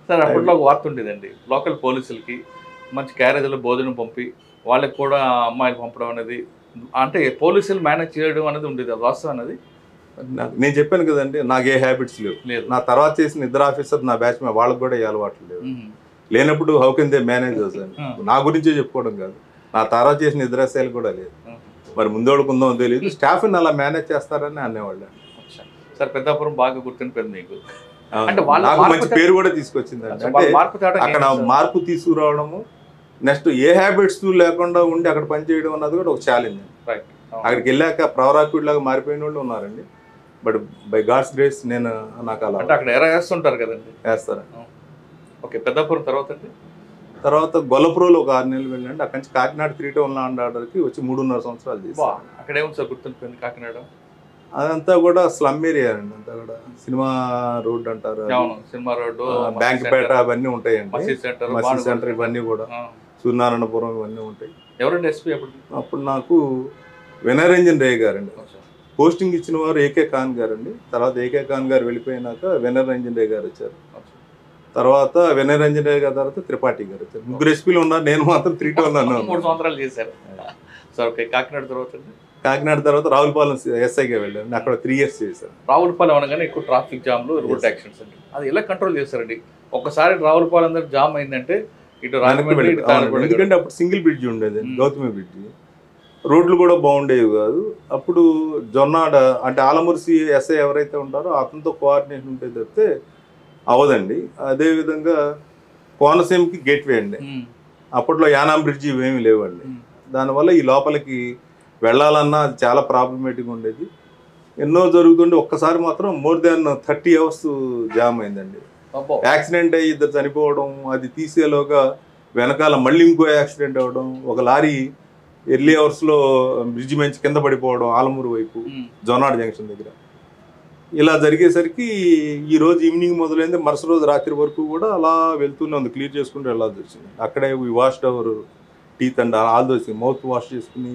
సార్ అప్పట్లో ఒక వార్త ఉండేదండి, లోకల్ పోలీసులకి మంచి క్యారేజీలో భోజనం పంపి వాళ్ళకి కూడా అమ్మాయిలు పంపడం అనేది, అంటే పోలీసులు మేనేజ్ చేయడం అనేది ఉండేది, అది వాస్తవం అనేది. నేను చెప్పాను కదండి, నాకు ఏ హ్యాబిట్స్ లేవు. నా తర్వాత చేసిన ఇద్దరు ఆఫీసర్ నా బ్యాచ్ వాళ్ళకి కూడా ఏ అలవాట్లు లేవు. లేనప్పుడు హౌ కెన్ దే మేనేజర్స్ అని నా గురించే చెప్పుకోవడం కాదు, నా తర్వాత చేసిన ఇద్దరు ఎస్ఐలు కూడా లేదు. మరి ముందోళ్ళకు ఉందో తెలియదు, స్టాఫ్ని అలా మేనేజ్ చేస్తారని అనేవాళ్ళు. సార్ పెద్దాపురం బాగా గుర్తుండిపోయింది మీకు, నాకు మంచి పేరు కూడా తీసుకొచ్చిందండి. అంటే అక్కడ మార్పు తీసుకురావడము, నెక్స్ట్ ఏ హ్యాబిట్స్ లేకుండా ఉండి అక్కడ పనిచేయడం అన్నది కూడా ఒక ఛాలెంజ్. అక్కడికి వెళ్ళాక ప్రవరాకుడి లాగా మారిపోయిన వాళ్ళు ఉన్నారండి, బట్ బై గాడ్స్ గ్రేస్ నేను నాకు అలా. అంటే అక్కడ ఎరా వేస్తుంటారు కదండి? వేస్తారు. ఓకే, పెద్దాపురం తర్వాత అండి? తర్వాత గొల్లపురంలో ఒక 6 నెలలు వెళ్ళండి. అక్కడి నుంచి కాకినాడ 3 టౌన్ ల్యాండ్ ఆర్డర్కి వచ్చి 3.5 సంవత్సరాలు చేసి. అక్కడేమో సార్ గుర్తుండిపోయింది కాకినాడ? అదంతా కూడా స్లమ్ ఏరియా అండి, అంతా కూడా సినిమా రోడ్ అంటారు, సినిమా రోడ్డు, బ్యాంక్పేట అవన్నీ ఉంటాయండి, మసీద్ సెంటర్ ఇవన్నీ కూడా, సూర్యనారాయణపురం ఇవన్నీ ఉంటాయి. ఎవరండి ఎస్పీ అప్పుడు? నాకు వినయరంజన్ రే గారండి. పోస్టింగ్ ఇచ్చిన వారు ఏకే ఖాన్ గారండి. తర్వాత ఏకే ఖాన్ గారు వెళ్ళిపోయినాక వినయరంజన్ రే గారు వచ్చారు. తర్వాత వినయరంజన్ రే గారి తర్వాత త్రిపాఠి గారు వచ్చారు. ముగ్గురు ఎస్పీలు ఉన్నారు, నేను మాత్రం 3 టౌన్ 3 సంవత్సరాలు చేశారు. సార్ ఓకే, కాకినాడ తర్వాత? కాకినాడ తర్వాత రావులపాలెం ఎస్ఐగా వెళ్ళాను, అక్కడ 3 years చేశాను. రావులపాలెం అనగానే ఎక్కువ ట్రాఫిక్ జామ్లు, రోడ్ యాక్సిడెంట్స్ అండి, అది ఎలా కంట్రోల్ చేశారండి? ఒక్కసారి రావులపాలెం దగ్గర జామ్ అయిందంటే ఇటు రాజమండ్రి, ఎందుకంటే అప్పుడు సింగిల్ బ్రిడ్జ్ ఉండేది, గౌతమి బ్రిడ్జ్, రోడ్లు కూడా బాగుండేవి కాదు. అప్పుడు జొన్నాడ అంటే ఆలమూర్సి ఎస్ఐ ఎవరైతే ఉంటారో అతనితో కోఆర్డినేషన్ ఉంటే తప్పితే అవదండి. అదేవిధంగా కోనసీమకి గేట్వే అండి, అప్పట్లో యానాం బ్రిడ్జ్ ఇవేమీ లేవండి. దానివల్ల ఈ లోపలికి వెళ్ళాలన్నా అది చాలా ప్రాబ్లమేటిక్గా ఉండేది. ఎన్నో జరుగుతుండే, ఒక్కసారి మాత్రం more than 30 hours జామ్ అయిందండి. యాక్సిడెంట్ అయ్యి 2 చనిపోవడం, అది తీసేలోగా వెనకాల మళ్ళీ ఇంకో యాక్సిడెంట్ అవ్వడం, ఒక లారీ ఎర్లీ అవర్స్లో బ్రిడ్జ్ మంచి కింద పడిపోవడం ఆలమూరు వైపు జొన్నాడ జంక్షన్ దగ్గర. ఇలా జరిగేసరికి ఈ రోజు ఈవినింగ్ మొదలైంది, మరుసటి రోజు రాత్రి వరకు కూడా అలా వెళ్తూనే ఉంది, క్లియర్ చేసుకుంటూ వెళ్ళాల్సి వచ్చింది. అక్కడే washed hour teeth and all those mouth wash చేసుకుని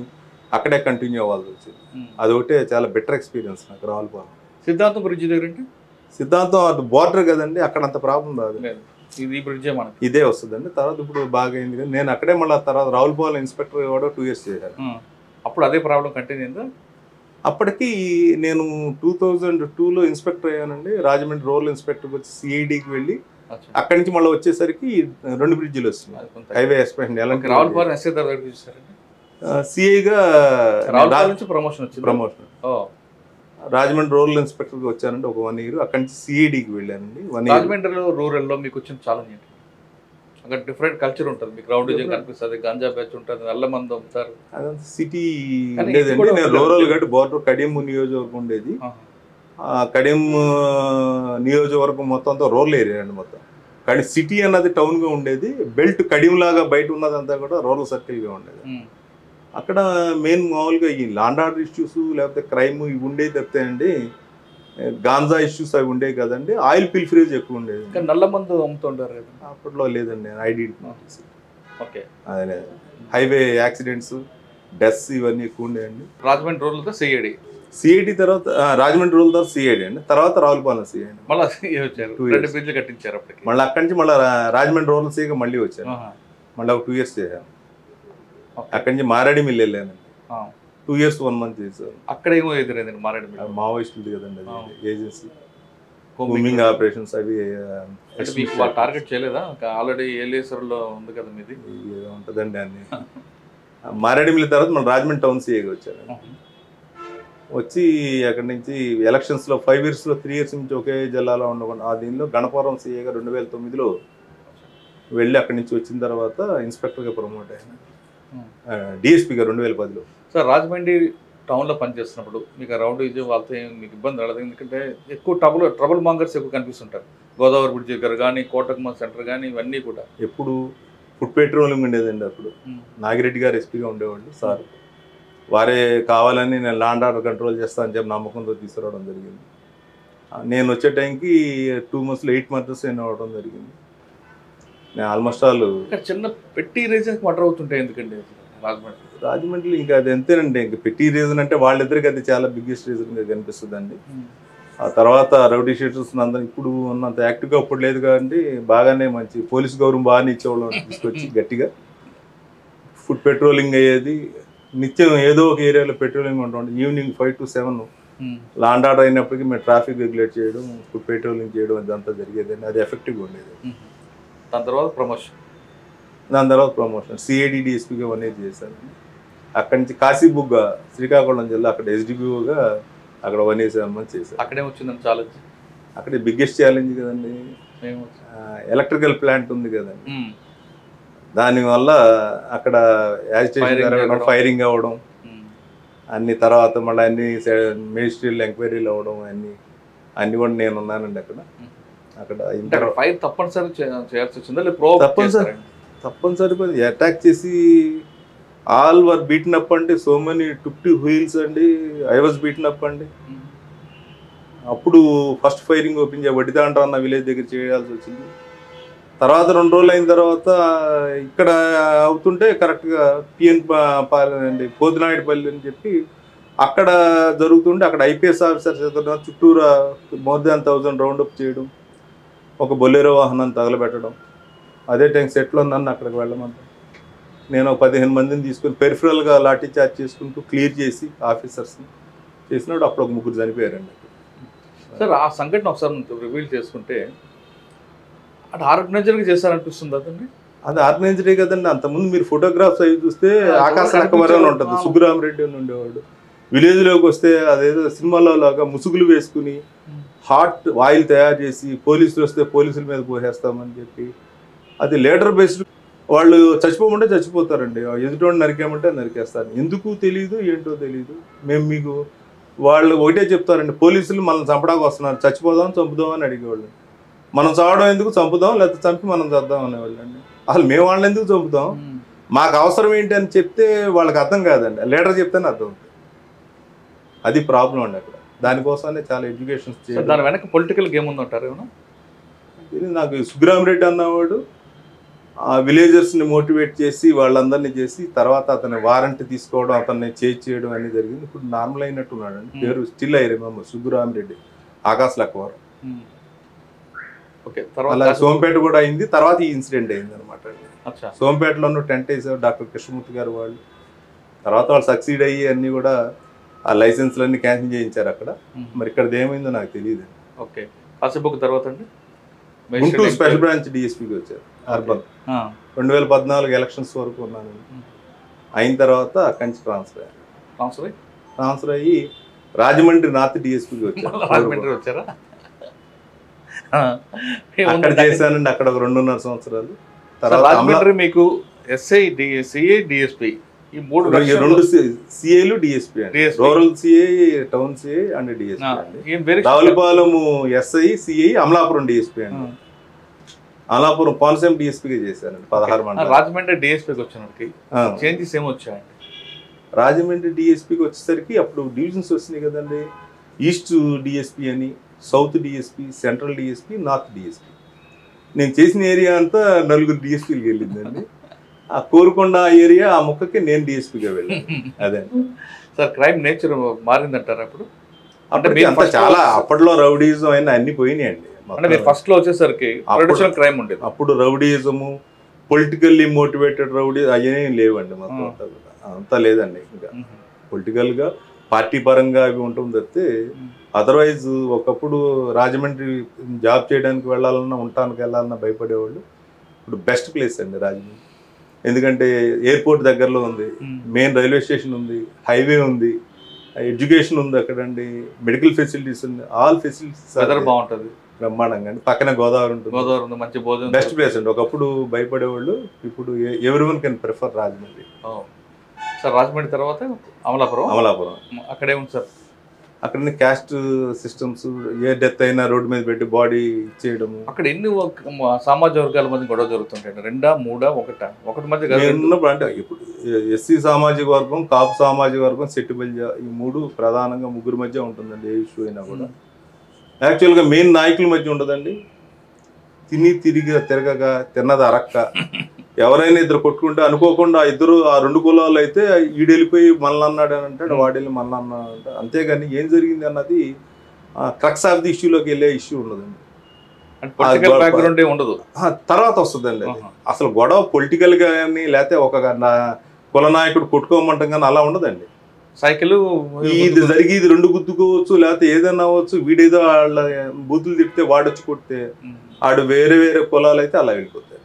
అక్కడే కంటిన్యూ అవ్వాల్సి వచ్చింది. అదొకటే చాలా బెటర్ ఎక్స్పీరియన్స్ నాకు రావులపాలెం. సిద్ధాంతం బ్రిడ్జ్ దగ్గర అంటే సిద్ధాంతం అది బార్డర్ కదండి, అక్కడ అంత ప్రాబ్లం రాదు, ఇది బ్రిడ్జే మనకి ఇదే వస్తుందండి. తర్వాత ఇప్పుడు బాగా అయింది కానీ నేను అక్కడే మళ్ళీ తర్వాత రావులపాలెం ఇన్స్పెక్టర్ కూడా 2 years చేశాను. అప్పుడు అదే ప్రాబ్లం కంటిన్యూ అయిందా? అప్పటికి నేను 2002లో ఇన్స్పెక్టర్ అయ్యానండి. రాజమండ్రి రూరల్ ఇన్స్పెక్టర్కి వచ్చి సిఐడికి వెళ్ళి అక్కడి నుంచి మళ్ళీ వచ్చేసరికి 2 బ్రిడ్జిలు వస్తున్నాయి, హైవే ఎక్స్పెక్షన్. రావులపాలెం ఎస్ఐ దగ్గర చూసారండి, సిఐగా ప్రమోషన్ వచ్చింది. ప్రమోషన్ రాజమండ్రి రూరల్ ఇన్స్పెక్టర్కి వచ్చానండి ఒక 1 year. అక్కడి నుంచి సిఐడికి వెళ్ళానండి 1 year. రాజమండ్రిలో రూరల్లో మీకు వచ్చిన ఛాలెంజ్ ఏంటి? అక్కడ డిఫరెంట్ కల్చర్ ఉంటుంది, మీకు రౌడీజం కనిపిస్తుంది, గంజా బ్యాచ్ ఉంటుంది, నల్ల మంది అమ్ముతారు, అదంతా సిటీ ఉండేదండి. నేను రూరల్ గట్టి బార్డర్ కడియం నియోజకవర్గం ఉండేది. కడియం నియోజకవర్గం మొత్తం అంతా రూరల్ ఏరియా అండి మొత్తం. కానీ సిటీ అన్నది టౌన్గా ఉండేది, బెల్ట్ కడియం లాగా బయట ఉన్నదంతా కూడా రూరల్ సర్కిల్గా ఉండేది. అక్కడ మెయిన్ మామూలుగా ఈ ల్యాండ్ ఆర్డర్ ఇష్యూస్ లేకపోతే క్రైమ్ ఇవి ఉండేవి తప్పితే అండి, గాంజా ఇష్యూస్ అవి ఉండేవి కదండి. ఆయిల్ పిల్ఫరేజ్ ఎక్కువ ఉండేది. నల్ల మందు అమ్ముతుంటారు అప్పట్లో లేదండి, ఐడి. ఓకే, అదే హైవే యాక్సిడెంట్స్, డెత్స్ ఇవన్నీ ఎక్కువ ఉండేయండి. రాజమండ్రి రూరల్తో సిఐడి తర్వాత రాజమండ్రి రూల్ తర్వాత సిఐడి అండి, తర్వాత రావులపాలెం సిఐడి, మళ్ళీ వచ్చారు 2 years. 2 బ్రిడ్జ్లు కట్టించారు అప్పటికి. మళ్ళీ అక్కడి నుంచి మళ్ళీ రాజమండ్రి రూరల్ సిఐగా మళ్ళీ వచ్చాను. మళ్ళీ ఒక 2 years చేశాను. అక్కడి నుంచి మారేడి మిల్లి వెళ్ళానండి, 2 years 1 month చేశాను. అక్కడ ఏమో ఎదురైంది మారేడు మిల్లి? మావోయిస్టులు కదండి, అది ఏజెన్సీ బూమింగ్ ఆపరేషన్స్ అవి అంటే మీకు వాళ్ళు టార్గెట్ చేయలేదా? ఆల్రెడీ ఏలేశ్వరంలో ఉంది కదా మీది, ఉంటుందండి అన్ని. మారేడి మిల్లి తర్వాత మన రాజమండ్రి టౌన్ సిఐగా వచ్చాను. వచ్చి అక్కడి నుంచి ఎలక్షన్స్లో 5 yearsలో 3 years నుంచి ఒకే జిల్లాలో ఉండకుండా ఆ దీనిలో గణపురం సిఐగా 2009లో వెళ్ళి అక్కడి నుంచి వచ్చిన తర్వాత ఇన్స్పెక్టర్గా ప్రమోట్ అయ్యాను, డిఎస్పీగా 2010లో. సార్ రాజమండ్రి టౌన్లో పనిచేస్తున్నప్పుడు మీకు రౌండ్ విజయం వాళ్ళతో మీకు ఇబ్బంది రాలేదు? ఎందుకంటే ఎక్కువ ట్రబుల్ మాంగర్స్ ఎక్కువ కనిపిస్తుంటారు. గోదావరి బ్రిడ్జ్ దగ్గర కానీ, కోటకుమ సెంటర్ కానీ, ఇవన్నీ కూడా ఎప్పుడు ఫుడ్ పెట్రోలింగ్ ఉండేదండి. అప్పుడు నాగిరెడ్డి గారు ఎస్పీగా ఉండేవాళ్ళు సార్. వారే కావాలని నేను ల్యాండ్ ఆర్డర్ కంట్రోల్ చేస్తాను అని చెప్పి నమ్మకంతో తీసుకురావడం జరిగింది. నేను వచ్చే టైంకి 2 monthsలో 8 murders అవ్వడం జరిగింది. నేను ఆల్మోస్ట్ ఆల్ చిన్న పెట్టి రీజన్కి మర్డర్ అవుతుంటాయి. ఎందుకండి రాజమండ్రిలో ఇంకా అది ఎంతేనండి, ఇంకా పెట్టి రీజన్ అంటే వాళ్ళిద్దరికి అది చాలా బిగ్గెస్ట్ రీజన్గా కనిపిస్తుంది అండి. ఆ తర్వాత రౌడీ షీటర్స్ అందరూ ఇప్పుడు ఉన్నంత యాక్టివ్గా అప్పుడు లేదు కాబట్టి బాగానే మంచి పోలీస్ గౌరవం బాగానే ఇచ్చేవాళ్ళం. తీసుకొచ్చి గట్టిగా ఫుడ్ పెట్రోలింగ్ అయ్యేది, నిత్యం ఏదో ఒక ఏరియాలో పెట్రోలింగ్ ఉంటుంది. ఈవినింగ్ 5 to 7 లాండ్ ఆర్డర్ అయినప్పటికీ మేము ట్రాఫిక్ రెగ్యులేట్ చేయడం, ఫుడ్ పెట్రోలింగ్ చేయడం అదంతా జరిగేదండి. అది ఎఫెక్టివ్గా ఉండేది. దాని తర్వాత ప్రమోషన్ సిఐడి డిఎస్పీగా 1 year చేశాను. అక్కడి నుంచి కాశీబుగ్గ శ్రీకాకుళం జిల్లా అక్కడ ఎస్డిపిఓగా అక్కడ 1 year 7 months చేశాను. అక్కడే వచ్చిందని ఛాలెంజ్, అక్కడే బిగ్గెస్ట్ ఛాలెంజ్ కదండి. ఎలక్ట్రికల్ ప్లాంట్ ఉంది కదండి, దానివల్ల అక్కడ యాజిటేషన్ ఫైరింగ్ అవ్వడం అన్ని, తర్వాత మళ్ళీ అన్ని మినిస్ట్రియల్ ఎంక్వైరీలు అవ్వడం అన్ని కూడా నేను ఉన్నానండి అక్కడ. ఫైర్ తప్పనిసరి చేయాల్సి వచ్చిందా? తప్పనిసరి అటాక్ చేసి ఆల్ వర్ బీటన్ అప్ అండి. So many took to heels అండి. ఐ వాజ్ బీటన్ అప్ అండి. అప్పుడు ఫస్ట్ ఫైరింగ్ ఓపెన్ వడ్డిదాండ్ర అన్న విలేజ్ దగ్గర చేయాల్సి వచ్చింది. తర్వాత 2 రోజులు అయిన తర్వాత ఇక్కడ అవుతుంటే కరెక్ట్గా పిఎన్ అండి పోదినాయుడుపల్లి అని చెప్పి అక్కడ జరుగుతుంటే అక్కడ ఐపీఎస్ ఆఫీసర్స్ చుట్టూరా మోర్ దాన్ 1000 రౌండప్ చేయడం, ఒక బొలెరో వాహనాన్ని తగలబెట్టడం. అదే టైం సెట్లో నన్ను అక్కడికి వెళ్ళమంటాం. నేను 15 మందిని తీసుకుని పెరిఫరల్గా లాఠీ చార్జ్ చేసుకుంటూ క్లియర్ చేసి ఆఫీసర్స్ని చేసినప్పుడు అప్పుడు ఒక 3 చనిపోయారండి. సార్ ఆ సంఘటన ఒకసారి రివీల్ చేసుకుంటే అంటే ఆర్గనైజర్గా చేశారనిపిస్తుంది అదండి? అది ఆర్గనైజరే కదండి. అంతకుముందు మీరు ఫోటోగ్రాఫ్స్ అవి చూస్తే ఆకాశ లక్కవరం ఉంటుంది, సుబ్బరామరెడ్డి అని ఉండేవాడు. విలేజ్లోకి వస్తే అదేదో సినిమాలో లాగా ముసుగులు వేసుకుని హాట్ ఆయిల్ తయారు చేసి పోలీసులు వస్తే పోలీసుల మీద పోసేస్తామని చెప్పి, అది లీడర్ బేస్డ్. వాళ్ళు చచ్చిపోమంటే చచ్చిపోతారండి, ఎదుటోడిని నరికేమంటే నరికేస్తారు. ఎందుకు తెలియదు, ఏంటో తెలియదు. మేము మీకు వాళ్ళు ఒకటే చెప్తారండి, పోలీసులు మనల్ని చంపడానికి వస్తున్నారు, చచ్చిపోదాం చంపుదాం అని అడిగేవాళ్ళు. మనం చావడం ఎందుకు, చంపుదాం, లేకపోతే చంపి మనం చద్దాం అనేవాళ్ళు అండి. అసలు మేము వాళ్ళని ఎందుకు చంపుతాం, మాకు అవసరం ఏంటి అని చెప్తే వాళ్ళకి అర్థం కాదండి, లీడర్ చెప్తేనే అర్థం అవుతుంది. అది ప్రాబ్లం అండి అక్కడ. దానికోసమే చాలా ఎడ్యుకేషన్ చేయాలి. దాని వెనక పొలిటికల్ గేమ్ ఉందంటారు ఏమన్నా? నాకు సుబ్బరామరెడ్డి అన్నవాడు ఆ విలేజర్స్ని మోటివేట్ చేసి వాళ్ళందరినీ చేసి తర్వాత అతని వారంట్ తీసుకోవడం, అతన్ని చేజ్ చేయడం అన్నీ జరిగింది. ఇప్పుడు నార్మల్ అయినట్టున్నాడు అండి. పేరు స్టిల్ ఐ రిమెంబర్, సుబ్బరామరెడ్డి, ఆకాశ లక్కవరం. అలా సోంపేట కూడా అయింది. తర్వాత ఈ ఇన్సిడెంట్ అయింది అనమాట. సోంపేటలోనూ టెంట్ వేసారు డాక్టర్ కృష్ణమూర్తి గారు వాళ్ళు. తర్వాత వాళ్ళు సక్సీడ్ అయ్యి అన్నీ కూడా ఆ లైసెన్స్లన్నీ క్యాన్సిల్ చేయించారు అక్కడ. మరి ఇక్కడ ఏమైందో నాకు తెలియదు. ఓకే, కాసేపు తర్వాత అండి గుంటూరు స్పెషల్ బ్రాంచ్ డిఎస్పీకి వచ్చారు అర్బన్. 2014 ఎలక్షన్స్ వరకు ఉన్నాను. అయిన తర్వాత అక్కడి నుంచి ట్రాన్స్ఫర్ అయ్యి రాజమండ్రి నార్త్ డిఎస్పీకి వచ్చారు. అక్కడ చేశానండి, అక్కడ ఒక 2.5 సంవత్సరాలు. తర్వాత మీకు ఎస్ఐ, సిఐ, డిఎస్పీ ఈ 2 సిఐలు డిఎస్పీ అండి. Rural CI, town CI and DSP. Ravulapalem SI, CI, Amalapuram DSP అండి. అమలాపురం కోనసీమ డిఎస్పీగా చేశానండి 16 మండలం. రాజమండ్రి డిఎస్పీకి వచ్చినప్పటికి చేంజెస్ ఏమొచ్చాయండి? రాజమండ్రి డిఎస్పీకి వచ్చేసరికి అప్పుడు డివిజన్స్ వచ్చినాయి కదండి. ఈస్ట్ డిఎస్పీ అని, south DSP, central DSP, north DSP. నేను చేసిన ఏరియా అంతా 4 డిఎస్పీలకి వెళ్ళిందండి. ఆ కోరుకొండ ఏరియా ఆ ముక్కకి నేను డిఎస్పీగా వెళ్ళాను. అదే సార్ క్రైమ్ నేచర్ మారిందంటారా అప్పుడు? అంటే అంత చాలా అప్పట్లో రౌడీజం అయినా అన్ని పోయినాయండి. అంటే మీరు ఫస్ట్ లో వచ్చేసరికి ట్రెడిషనల్ క్రైమ్ ఉండేది. అప్పుడు రౌడీజము, పొలిటికల్లీ మోటివేటెడ్ రౌడీ అవన్నీ లేవండి మొత్తం అంతా లేదండి. ఇంకా పొలిటికల్గా పార్టీ పరంగా అవి ఉంటుంది తప్పితే అదర్వైజ్ ఒకప్పుడు రాజమండ్రి జాబ్ చేయడానికి వెళ్ళాలన్నా ఉండటానికి వెళ్ళాలన్నా భయపడేవాళ్ళు. ఇప్పుడు బెస్ట్ ప్లేస్ అండి రాజమండ్రి. ఎందుకంటే ఎయిర్పోర్ట్ దగ్గరలో ఉంది, మెయిన్ రైల్వే స్టేషన్ ఉంది, హైవే ఉంది, ఎడ్యుకేషన్ ఉంది అక్కడండి, మెడికల్ ఫెసిలిటీస్ ఉంది, ఆల్ ఫెసిలిటీస్ బాగుంటుంది బ్రహ్మాండంగా అండి. పక్కన గోదావరి ఉంటుంది, మంచి భోజనం, బెస్ట్ ప్లేస్ అండి. ఒకప్పుడు భయపడేవాళ్ళు, ఇప్పుడు everyone can prefer Rajahmundry. Sir Rajahmundry తర్వాత అమలాపురం. అక్కడే ఉంది సార్, అక్కడ క్యాస్ట్ సిస్టమ్స్, ఏ డెత్ అయినా రోడ్డు మీద పెట్టి బాడీ ఇచ్చేయడము. అక్కడ ఎన్ని సామాజిక వర్గాల మధ్య గొడవ జరుగుతుంటాయి? 2, 3, 1 మధ్య ఉన్నప్పుడు అంటే ఇప్పుడు ఎస్సీ సామాజిక వర్గం, కాపు సామాజిక వర్గం, సెట్టిబల్జ, ఈ 3 ప్రధానంగా ముగ్గురు మధ్య ఉంటుందండి. ఏ ఇష్యూ అయినా కూడా యాక్చువల్గా మెయిన్ నాయకుల మధ్య ఉండదండి. తిరగగా తిన్నది అరక్క, ఎవరైనా ఇద్దరు కొట్టుకుంటే అనుకోకుండా ఇద్దరు ఆ 2 కులాలు అయితే ఈడెళ్ళిపోయి మనల్ని అన్నాడు అని అంటాడు, వాడెళ్ళి మనల్ని అన్నాడు అంటాడు. అంతేగాని ఏం జరిగింది అన్నది క్రక్స్ ఆఫ్ ది ఇష్యూలోకి వెళ్ళే ఇష్యూ ఉండదండి. ఉండదు, తర్వాత వస్తుందండి. అసలు గొడవ పొలిటికల్ కానీ లేకపోతే ఒక కుల నాయకుడు కొట్టుకోమంటాం కానీ అలా ఉండదండి. సైకిల్ ఇది జరిగి ఇది 2 గుద్దుకోవచ్చు, లేకపోతే ఏదైనా అవ్వచ్చు. వీడేదో వాళ్ళ బూతులు తిప్పితే వాడొచ్చి కొడితే ఆడు వేరే కులాలు అయితే అలా వెళ్ళిపోతాయి.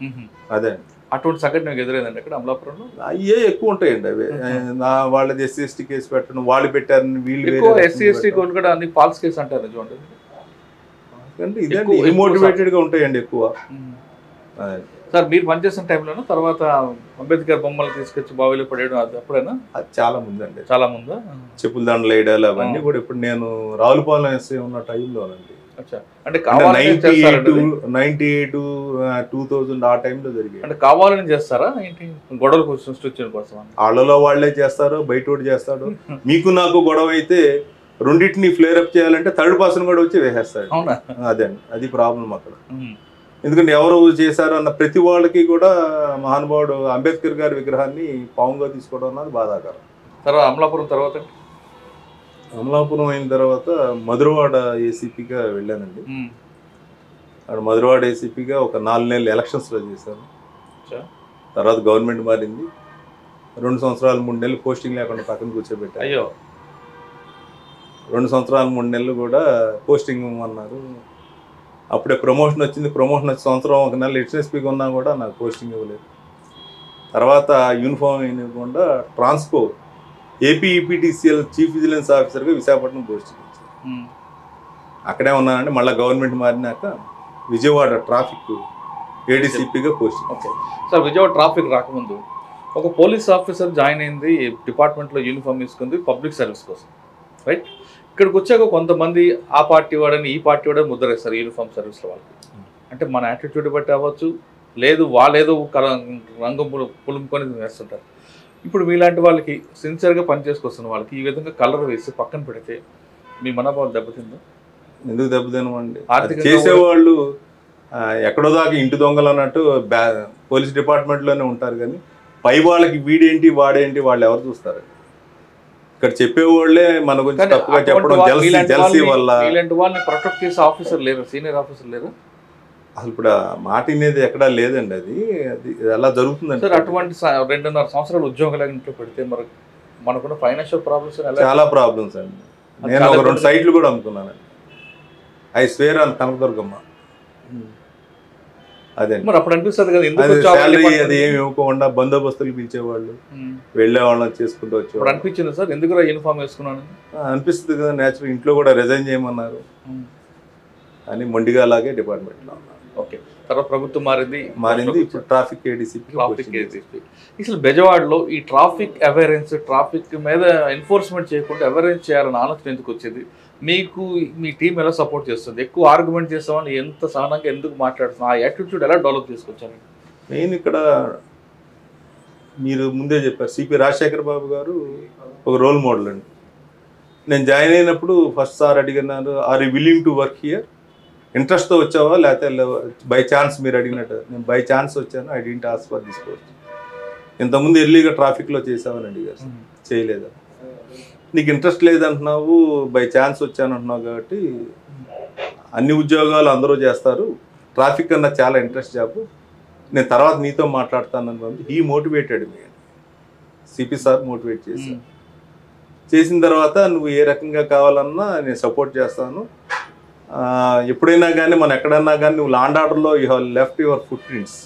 అదే అటువంటి సంఘటన ఎదురైందండి అక్కడ అమలాపురంలో. అయ్యే ఎక్కువ ఉంటాయండి అవి. వాళ్ళది ఎస్సీ ఎస్టీ కేసు పెట్టడం, వాళ్ళు పెట్టారని వీళ్ళు ఎస్సీ ఎస్టీ కూడా అన్ని ఫాల్స్ కేసు అంటారు చూడండి. ఇదండి ఇమోటివేటెడ్ గా ఉంటాయండి ఎక్కువ. సార్ మీరు పనిచేసిన టైంలోనూ తర్వాత అంబేద్కర్ బొమ్మలు తీసుకొచ్చి బావిలో పడేయడం అది అప్పుడైనా? అది చాలా ముందు అండి, చాలా ముందా. చెప్పుల దండలు వేయడాలు అవన్నీ కూడా ఇప్పుడు నేను రావులపాలెం ఎస్ఐ ఉన్న టైంలోనండి. అంటే 98, 2000 ఆ టైంలో జరిగాయి. అంటే కావాలని చేస్తారా ఏంటి? గొడవలు సృష్టించడం కోసం వాళ్ళలో వాళ్ళే చేస్తారు, బయట చేస్తాడు. మీకు నాకు గొడవ అయితే రెండింటిని ఫ్లేర్ అప్ చేయాలంటే థర్డ్ పర్సన్ కూడా వచ్చి వేసేస్తాడు. అదే అండి, అది ప్రాబ్లం అక్కడ. ఎందుకంటే ఎవరు చేశారు అన్న ప్రతి వాళ్ళకి కూడా మహానుభావుడు అంబేద్కర్ గారి విగ్రహాన్ని పావుగా తీసుకోవడం అన్నది బాధాకరం. తర్వాత అమలాపురం అయిన తర్వాత మధురవాడ ఏసీపీగా వెళ్ళానండి. అక్కడ మధురవాడ ఏసీపీగా ఒక 4 నెలలు ఎలక్షన్స్లో చేశాను. తర్వాత గవర్నమెంట్ మారింది, 2 సంవత్సరాలు 3 నెలలు పోస్టింగ్ లేకుండా పక్కన కూర్చోబెట్టారు. అయ్యో, 2 సంవత్సరాలు 3 నెలలు కూడా పోస్టింగ్ ఇవ్వమన్నారు. అప్పుడే ప్రమోషన్ వచ్చింది. ప్రమోషన్ వచ్చి సంవత్సరం 1 నెల హెచ్ఎస్పీగా ఉన్నా కూడా నాకు పోస్టింగ్ ఇవ్వలేదు. తర్వాత యూనిఫామ్ ఇవ్వకుండా Transco AP EPTCL chief vigilance ఆఫీసర్గా విశాఖపట్నం పోస్టింగ్ ఇచ్చారు. అక్కడే ఉన్నానండి. మళ్ళీ గవర్నమెంట్ మారినాక విజయవాడ ట్రాఫిక్ ఏడీసీపీగా posting. Okay sir, Vijayawada traffic రాకముందు ఒక పోలీస్ ఆఫీసర్ జాయిన్ అయింది, డిపార్ట్మెంట్లో యూనిఫామ్ తీసుకుంది పబ్లిక్ సర్వీస్ కోసం, రైట్? ఇక్కడికి వచ్చాక కొంతమంది ఆ పార్టీ వాడని ఈ పార్టీ వాడని ముద్రేస్తారు యూనిఫామ్ సర్వీస్లో వాళ్ళకి. అంటే మన యాటిట్యూడ్ బట్టి అవ్వచ్చు, లేదు వాళ్ళేదో రంగం పులుముకొని వేస్తుంటారు. ఇప్పుడు మీలాంటి వాళ్ళకి సిన్సియర్గా పనిచేసుకొస్తున్న వాళ్ళకి ఈ విధంగా కలర్ వేసి పక్కన పెడితే మీ మనోభావం దెబ్బతిందో? ఎందుకు దెబ్బతినమండి? చేసేవాళ్ళు ఎక్కడో దాకా ఇంటి దొంగలు అన్నట్టు పోలీస్ డిపార్ట్మెంట్లోనే ఉంటారు, కానీ పై వాళ్ళకి వీడేంటి వాడేంటి వాళ్ళు ఎవరు చూస్తారు? ఇక్కడ చెప్పేవాళ్ళే మన గురించి తప్పుగా చెప్పడం జెల్సీ వల్ల. ఇలాంటి వాళ్ళని ప్రొటెక్ట్ చేసే ఆఫీసర్ లేరు, సీనియర్ ఆఫీసర్ లేరు. అసలు ఇప్పుడు మాట అనేది ఎక్కడా లేదండి. అది ఎలా జరుగుతుందండి సార్? అటువంటి 2.5 సంవత్సరాలు ఉద్యోగాలు ఇంట్లో పెడితే మరి మనకున్న ఫైనాన్షియల్ ప్రాబ్లమ్స్ చాలా ప్రాబ్లమ్స్ అండి. నేను ఒక 2 సైట్లు కూడా అమ్ముకున్నానండి. ఐ స్వేర్ అని కనకదుర్గమ్మ. అదే మరి అప్పుడు అనిపిస్తుంది కదా, శాలరీ అది ఏమి ఇవ్వకుండా బందోబస్తులు పిలిచేవాళ్ళు, వెళ్ళేవాళ్ళని చేసుకుంటూ వచ్చేవాళ్ళు. అనిపించింది సార్ ఎందుకు యూనిఫామ్ వేసుకున్నాను అనిపిస్తుంది కదా. నేచురల్ ఇంట్లో కూడా రిజైన్ చేయమన్నారు అని మొండిగా అలాగే డిపార్ట్మెంట్లో ఉన్నారు. ఓకే, తర్వాత ప్రభుత్వం మారింది. ఇప్పుడు ట్రాఫిక్ ఏడీసీపీ. అసలు బెజవాడలో ఈ ట్రాఫిక్ అవేరెన్స్, ట్రాఫిక్ మీద ఎన్ఫోర్స్మెంట్ చేయకుండా అవేరెన్స్ చేయాలని ఆలోచన ఎందుకు వచ్చింది మీకు? మీ టీం ఎలా సపోర్ట్ చేస్తుంది? ఎక్కువ ఆర్గ్యుమెంట్ చేస్తామని ఎంత సహనంగా ఎందుకు మాట్లాడుతున్నాం? ఆ యాటిట్యూడ్ ఎలా డెవలప్ చేసుకొచ్చారు? మెయిన్ ఇక్కడ మీరు ముందే చెప్పారు, సిపి రాజశేఖర్ బాబు గారు ఒక రోల్ మోడల్ అండి. నేను జాయిన్ అయినప్పుడు ఫస్ట్ సార్ అడిగినారు, are you willing to work here? ఇంట్రెస్ట్తో వచ్చావా లేకపోతే బై ఛాన్స్? మీరు అడిగినట్టు నేను బై ఛాన్స్ వచ్చాను. I didn't ask for this post. ఇంతకుముందు ఎర్లీగా ట్రాఫిక్లో చేసామని అడిగారు, చేయలేదా? నీకు ఇంట్రెస్ట్ లేదంటున్నావు, బై ఛాన్స్ వచ్చానంటున్నావు కాబట్టి అన్ని ఉద్యోగాలు అందరూ చేస్తారు, ట్రాఫిక్ అన్న చాలా ఇంట్రెస్ట్ జాబ్, నేను తర్వాత నీతో మాట్లాడతానని పంపి he motivated me CP sir motivate చేసిన తర్వాత నువ్వు ఏ రకంగా కావాలన్నా నేను సపోర్ట్ చేస్తాను, ఎప్పుడైనా కానీ మనం ఎక్కడన్నా కానీ నువ్వు లాండ్ ఆర్డర్లో you have left your foot prints,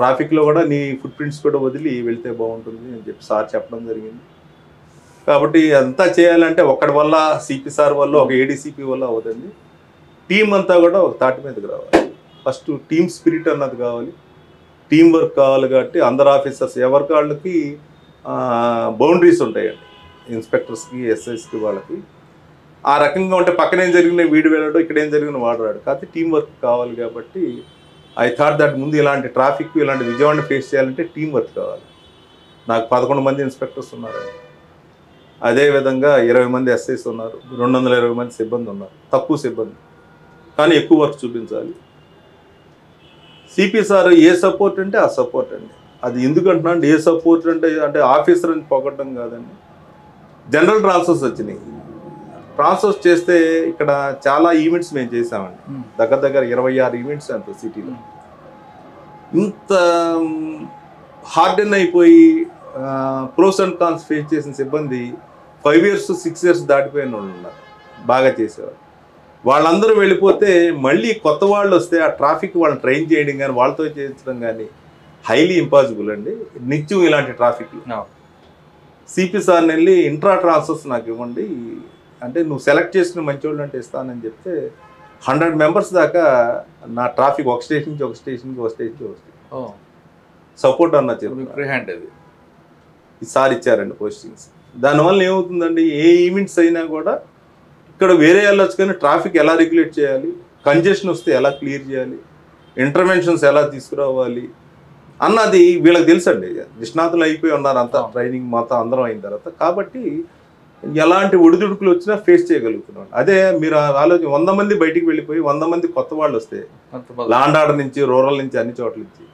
ట్రాఫిక్లో కూడా నీ ఫుట్ ప్రింట్స్ కూడా వదిలి వెళ్తే బాగుంటుంది అని చెప్పి సార్ చెప్పడం జరిగింది. కాబట్టి అంతా చేయాలంటే ఒక్కడి వల్ల సిపి సార్ వల్ల ఒక ఏడీసీపీ వల్ల అవుతుంది, టీం అంతా కూడా ఒక తాటి మీదకి రావాలి. ఫస్ట్ టీమ్ స్పిరిట్ అన్నది కావాలి, టీం వర్క్ కావాలి. కాబట్టి అందరు ఆఫీసర్స్ ఎవరికి వాళ్ళకి బౌండరీస్ ఉంటాయండి, ఇన్స్పెక్టర్స్కి ఎస్ఐస్కి వాళ్ళకి. ఆ రకంగా ఉంటే పక్కన ఏం జరిగిన వీడు వెళ్ళాడు, ఇక్కడ ఏం జరిగిన వాడు రాడు. కాబట్టి టీం వర్క్ కావాలి. కాబట్టి ఐ థాట్ దట్ ముందు ఇలాంటి ట్రాఫిక్ ఇలాంటి విజయవాడని ఫేస్ చేయాలంటే టీం వర్క్ కావాలి. నాకు 11 మంది ఇన్స్పెక్టర్స్ ఉన్నారండి, అదేవిధంగా 20 మంది ఎస్ఐస్ ఉన్నారు, 220 మంది సిబ్బంది ఉన్నారు. తక్కువ సిబ్బంది కానీ ఎక్కువ వర్క్ చూపించాలి. సిపి సార్ ఏ సపోర్ట్ అంటే ఆ సపోర్ట్ అండి. అది ఎందుకంటున్నా అంటే ఏ సపోర్ట్ అంటే ఆఫీసర్ అని పొగట్టడం కాదండి. జనరల్ ట్రాన్స్ఫర్స్ వచ్చినాయి, ట్రాన్స్ఫర్స్ చేస్తే ఇక్కడ చాలా ఈవెంట్స్ మేము చేసామండి, దగ్గర 26 ఈవెంట్స్ అంత సిటీలో. ఇంత హార్డెన్ అయిపోయి ప్రోస్ అండ్ కాన్స్ ఫేస్ చేసిన సిబ్బంది 5 years 6 years దాటిపోయిన వాళ్ళు ఉన్నారు, బాగా చేసేవాళ్ళు. వాళ్ళందరూ వెళ్ళిపోతే మళ్ళీ కొత్త వాళ్ళు వస్తే ఆ ట్రాఫిక్ వాళ్ళని ట్రైన్ చేయడం కానీ వాళ్ళతో చేయించడం కానీ హైలీ ఇంపాసిబుల్ అండి నిత్యం ఇలాంటి ట్రాఫిక్లు. సిపి సార్ని వెళ్ళి ఇంట్రా ట్రాన్స్ఫర్స్ నాకు ఇవ్వండి అంటే, నువ్వు సెలెక్ట్ చేసుకుని మంచోళ్ళు అంటే ఇస్తానని చెప్తే 100 members దాకా నా ట్రాఫిక్ ఒక స్టేషన్ నుంచి ఒక స్టేషన్ సపోర్ట్ అన్న చెప్పి హ్యాండ్ అది ఈసారి ఇచ్చారండి పోస్టింగ్స్. దానివల్ల ఏమవుతుందండి, ఏ ఈవెంట్స్ అయినా కూడా ఇక్కడ వేరే వెళ్ళొచ్చు కానీ ట్రాఫిక్ ఎలా రెగ్యులేట్ చేయాలి, కంజెషన్ వస్తే ఎలా క్లియర్ చేయాలి, ఇంటర్వెన్షన్స్ ఎలా తీసుకురావాలి అన్నది వీళ్ళకి తెలుసండి. నిష్ణాతులు అయిపోయి ఉన్నారు అంతా, ట్రైనింగ్ మొత్తం అందరం అయిన తర్వాత. కాబట్టి ఎలాంటి ఒడిదుడుకులు వచ్చినా ఫేస్ చేయగలుగుతున్నాం. అదే మీరు ఆలోచన 100 మంది బయటికి వెళ్ళిపోయి 100 మంది కొత్త వాళ్ళు వస్తే లాండ్ ఆర్డర్ నుంచి రూరల్ నుంచి అన్ని చోట్ల నుంచి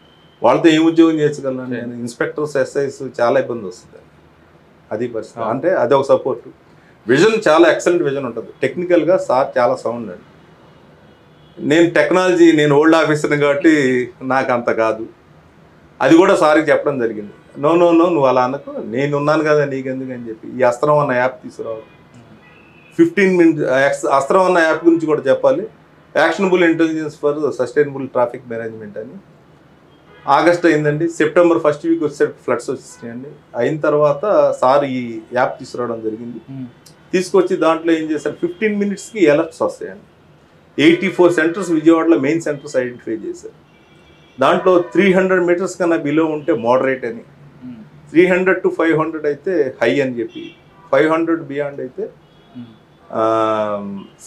వాళ్ళతో ఏం ఉద్యోగం చేయగలను నేను. ఇన్స్పెక్టర్స్ ఎస్ఐస్ చాలా ఇబ్బంది వస్తుంది, అది పరిస్థితి. అంటే అది ఒక సపోర్ట్. విజన్ చాలా ఎక్సలెంట్ విజన్ ఉంటుంది. టెక్నికల్గా సార్ చాలా సౌండ్ అండి. నేను టెక్నాలజీ, నేను ఓల్డ్ ఆఫీసర్ని కాబట్టి నాకు అంత కాదు. అది కూడా సార్కి చెప్పడం జరిగింది, నో నువ్వు అలా అనకు, నేను ఉన్నాను కదా నీకెందుకు అని చెప్పి ఈ అస్త్రం అన్న యాప్ తీసుకురావాలి. 15 minutes అస్త్రం అన్న యాప్ గురించి కూడా చెప్పాలి. Actionable intelligence for sustainable traffic management అని. ఆగస్ట్ అయిందండి, సెప్టెంబర్ 1st week వచ్చేసరికి ఫ్లడ్స్ వచ్చేసినాయండి. అయిన తర్వాత సార్ ఈ యాప్ తీసుకురావడం జరిగింది. తీసుకొచ్చి దాంట్లో ఏం చేశారు, 15 minutesకి అలర్ట్స్ వస్తాయండి. 84 centers విజయవాడలో మెయిన్ సెంటర్స్ ఐడెంటిఫై చేశారు. దాంట్లో 300 meters కన్నా బిలో ఉంటే మోడరేట్ అని, 300 to 500 అయితే హై అని చెప్పి, 500 బియాండ్ అయితే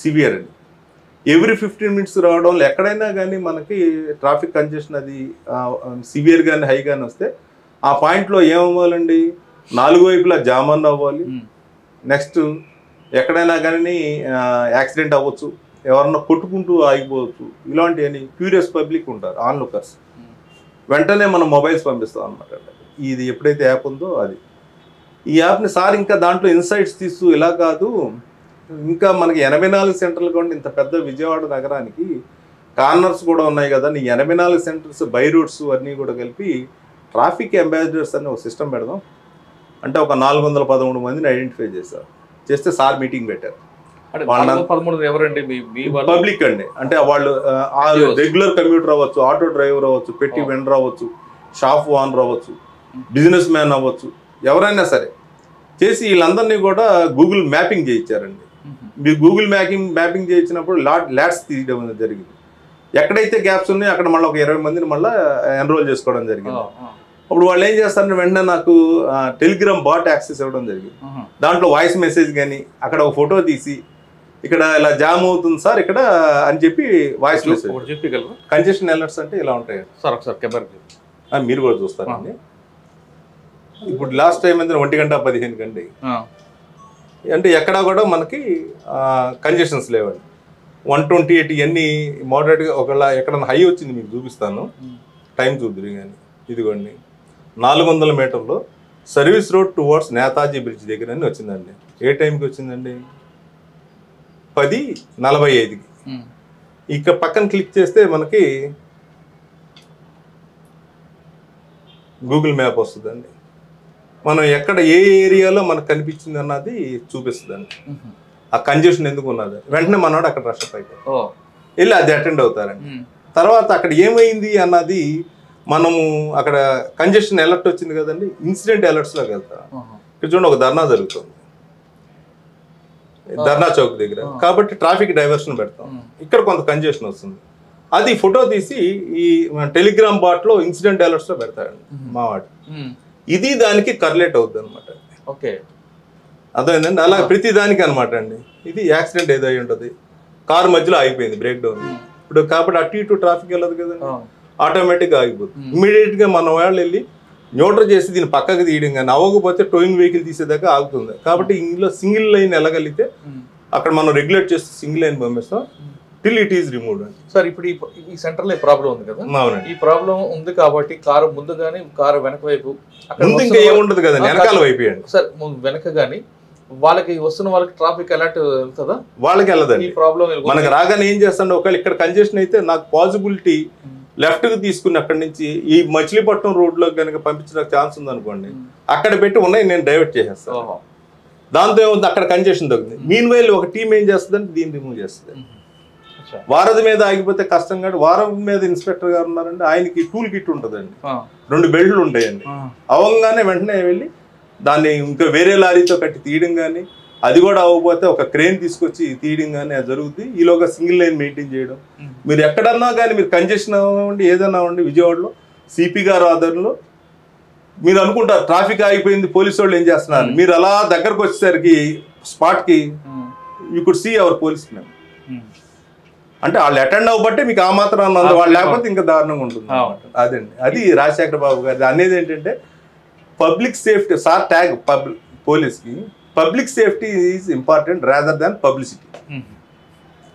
సివియర్ అని. ఎవ్రీ 15 minutes రావడం వల్ల ఎక్కడైనా కానీ మనకి ట్రాఫిక్ కంజెషన్ అది సివియర్ కానీ హై కానీ వస్తే ఆ పాయింట్లో ఏమవ్వాలండి, 4 వైపులా జామ్ అన్న అవ్వాలి. నెక్స్ట్ ఎక్కడైనా కానీ యాక్సిడెంట్ అవ్వచ్చు, ఎవరన్నా కొట్టుకుంటూ ఆగిపోవచ్చు. ఇలాంటివన్నీ క్యూరియస్ పబ్లిక్ ఉంటారు, ఆన్లుకర్స్. వెంటనే మనం మొబైల్స్ పంపిస్తాం అనమాట. ఇది ఎప్పుడైతే యాప్ ఉందో అది, ఈ యాప్ని సార్ ఇంకా దాంట్లో ఇన్సైట్స్ తీస్తూ ఇలా కాదు, ఇంకా మనకి 84 సెంటర్లు కూడా ఇంత పెద్ద విజయవాడ నగరానికి కార్నర్స్ కూడా ఉన్నాయి కదా, నీ 84 సెంటర్స్ బై రూట్స్ అన్నీ కూడా కలిపి ట్రాఫిక్ అంబాసిడర్స్ అని ఒక సిస్టమ్ పెడదాం అంటే ఒక 413 మందిని ఐడెంటిఫై చేస్తే సార్ మీటింగ్ పెట్టారు. పబ్లిక్ అండి, అంటే వాళ్ళు రెగ్యులర్ కమ్యూటర్ అవ్వచ్చు, ఆటో డ్రైవర్ అవ్వచ్చు, పెట్టి వెండర్ అవ్వచ్చు, షాప్ ఓనర్ అవ్వచ్చు, బిజినెస్ మ్యాన్ అవ్వచ్చు, ఎవరైనా సరే చేసి వీళ్ళందరినీ కూడా గూగుల్ మ్యాపింగ్ చేయించారండి. మీరు గూగుల్ మ్యాపింగ్ చేయించినప్పుడు ల్యాడ్స్ తీయడం జరిగింది. ఎక్కడైతే గ్యాప్స్ ఉన్నాయో అక్కడ మళ్ళీ ఒక 20 మందిని మళ్ళీ ఎన్రోల్ చేసుకోవడం జరిగింది. అప్పుడు వాళ్ళు ఏం చేస్తారంటే వెంటనే నాకు టెలిగ్రామ్ బాట్ యాక్సెస్ ఇవ్వడం జరిగింది. దాంట్లో వాయిస్ మెసేజ్ కానీ అక్కడ ఒక ఫోటో తీసి ఇక్కడ ఇలా జామ్ అవుతుంది సార్ ఇక్కడ అని చెప్పి వాయిస్ మెసేజ్ చెప్పగలరు. కంజెషన్ అలర్ట్స్ అంటే ఇలా ఉంటాయి సార్, ఒకసారి కెమెరా మీరు కూడా చూస్తారండి. ఇప్పుడు లాస్ట్ టైం అంటే 1:15 గంట అంటే ఎక్కడా కూడా మనకి కంజెషన్స్ లేవండి. 128 ఇవన్నీ మోడరేట్గా ఒకవేళ ఎక్కడన్నా హై వచ్చింది మీకు చూపిస్తాను, టైం చూద్దరు కానీ. ఇదిగోండి 400 మీటర్లో service road towards Netaji bridge దగ్గర అని వచ్చిందండి. ఏ టైంకి వచ్చిందండి? 10:45కి. ఇక పక్కన క్లిక్ చేస్తే మనకి గూగుల్ మ్యాప్ వస్తుందండి. మనం ఎక్కడ ఏ ఏరియాలో మనకు కనిపించింది అన్నది చూపిస్తుందండి. ఆ కంజెషన్ ఎందుకు ఉన్నది వెంటనే మనోడు అక్కడ రష్ అయిపోయి వెళ్ళి అది అటెండ్ అవుతారండి. తర్వాత అక్కడ ఏమైంది అన్నది మనము అక్కడ కంజెషన్ అలర్ట్ వచ్చింది కదండి, ఇన్సిడెంట్ అలర్ట్స్లోకి వెళ్తాం. ఇక్కడ చూడండి, ఒక ధర్నా జరుగుతుంది ధర్నా చౌక్ దగ్గర, కాబట్టి ట్రాఫిక్ డైవర్షన్ పెడతాం. ఇక్కడ కొంత కంజెషన్ వస్తుంది, అది ఫోటో తీసి ఈ టెలిగ్రామ్ బాట్లో ఇన్సిడెంట్ అలర్ట్స్లో పెడతాడండి మా వాడు. ఇది దానికి కర్లేట్ అవుద్ది అనమాట. ఓకే, అర్థమైందండి. అలా ప్రతి దానికి అనమాట అండి. ఇది యాక్సిడెంట్ ఏదో అయి ఉంటుంది, కారు మధ్యలో ఆగిపోయింది, బ్రేక్ డౌన్. ఇప్పుడు కాబట్టి అటు ఇటు ట్రాఫిక్ వెళ్ళదు కదండి, ఆటోమేటిక్గా ఆగిపోతుంది. ఇమీడియట్గా మన వాళ్ళు వెళ్ళి న్యూట్రల్ చేసి దీన్ని పక్కకు తీయడం, కానీ అవ్వకపోతే టోయింగ్ వెహికల్ తీసేదాకా ఆగుతుంది. కాబట్టి ఇందులో సింగిల్ లైన్ వెళ్ళగలిగితే అక్కడ మనం రెగ్యులేట్ చేస్తే సింగిల్ లైన్ పంపిస్తాం టిల్ ఇట్ ఈస్ రిమూవ్డ్ అండి. సార్ ఇప్పుడు ఈ సెంటర్లో ఈ ప్రాబ్లం ఉంది కదా, ఈ ప్రాబ్లం ఉంది కాబట్టి కారు ముందు కానీ కారు వెనక వైపు ముందు ఇంకా ఏముండదు కదండి, వెనకాల వైపు అండి. సార్ వెనక కానీ వాళ్ళకి వస్తున్న వాళ్ళకి ట్రాఫిక్ అలర్ట్ వెళ్తుందా? వాళ్ళకి వెళ్ళదండి. ఈ ప్రాబ్లం మనకి రాగానే ఏం చేస్తాండి, ఒకవేళ ఇక్కడ కంజెషన్ అయితే నాకు పాసిబిలిటీ లెఫ్ట్కి తీసుకుని అక్కడి నుంచి ఈ మచిలీపట్నం రోడ్లో కనుక పంపించడానికి ఛాన్స్ ఉందనుకోండి, అక్కడ పెట్టి ఉన్నాయి నేను డైవర్ట్ చేసేస్తాను. దాంతో ఏముంది, అక్కడ కంజెషన్ తగ్గుతుంది. మీన్ వైల్ ఒక టీం ఏం చేస్తుందంటే దీన్ని రిమూవ్ చేస్తుంది. వారధి మీద ఆగిపోతే కష్టం కాదు, వారం మీద ఇన్స్పెక్టర్ గారు ఉన్నారండి, ఆయనకి టూల్ కిట్ ఉంటుందండి, 2 బెల్ట్లు ఉంటాయండి. అవంగానే వెంటనే వెళ్ళి దాన్ని ఇంకా వేరే లారీతో కట్టి తీయడం కానీ, అది కూడా అవ్వకపోతే ఒక క్రేన్ తీసుకొచ్చి తీయడం కానీ అది జరుగుతుంది. ఈలోగా సింగిల్ లైన్ మెయింటైన్ చేయడం. మీరు ఎక్కడన్నా కానీ మీరు కంజెషన్ అవ్వండి ఏదన్నా అవ్వండి, విజయవాడలో సిపి గారు ఆధ్వర్యంలో మీరు అనుకుంటారు ట్రాఫిక్ ఆగిపోయింది పోలీసు వాళ్ళు ఏం చేస్తున్నారు, మీరు అలా దగ్గరకు వచ్చేసరికి స్పాట్కి you could see our police man. అంటే వాళ్ళు అటెండ్ అవ్వబట్టే మీకు ఆ మాత్రం అన్నది, వాళ్ళు లేకపోతే ఇంకా దారుణంగా ఉంటుంది. అదండి, అది రాజశేఖర బాబు గారి అనేది ఏంటంటే పబ్లిక్ సేఫ్టీ. సార్ ట్యాగ్ పోలీస్కి public safety is important rather than publicity.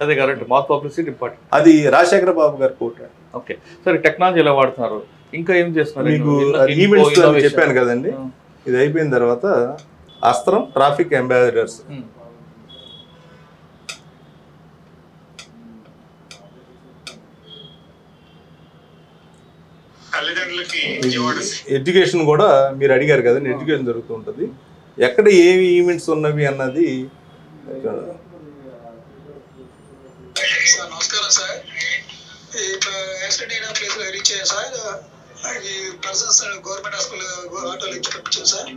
అదే కరెక్ట్, మాస్ పబ్లిసిటీ ఇంపార్టెంట్. అది రాజశేఖర బాబు గారి కోట. ఓకే, సరే టెక్నాలజీ ఎలా వాడుతున్నారు, ఇంకా ఏం చేస్తున్నారు? మీకు ఈవెంట్స్ చెప్పాను కదండి, ఇది అయిపోయిన తర్వాత అస్త్రం ట్రాఫిక్ అంబాసిడర్స్ ఎడ్యుకేషన్ కూడా మీరు అడిగారు కదండి, ఎడ్యుకేషన్ జరుగుతూ ఉంటుంది. ఎక్కడ ఏమి ఈవెంట్స్ ఉన్నవి అన్నది. నమస్కారం సార్, యాక్సిడెంట్ అయిన ప్లేస్ లో రీచ్ అయ్యా సార్. ఈ పర్సన్స్ గవర్నమెంట్ హాస్పిటల్ ఆటోలో ఇచ్చి పంపించాను సార్.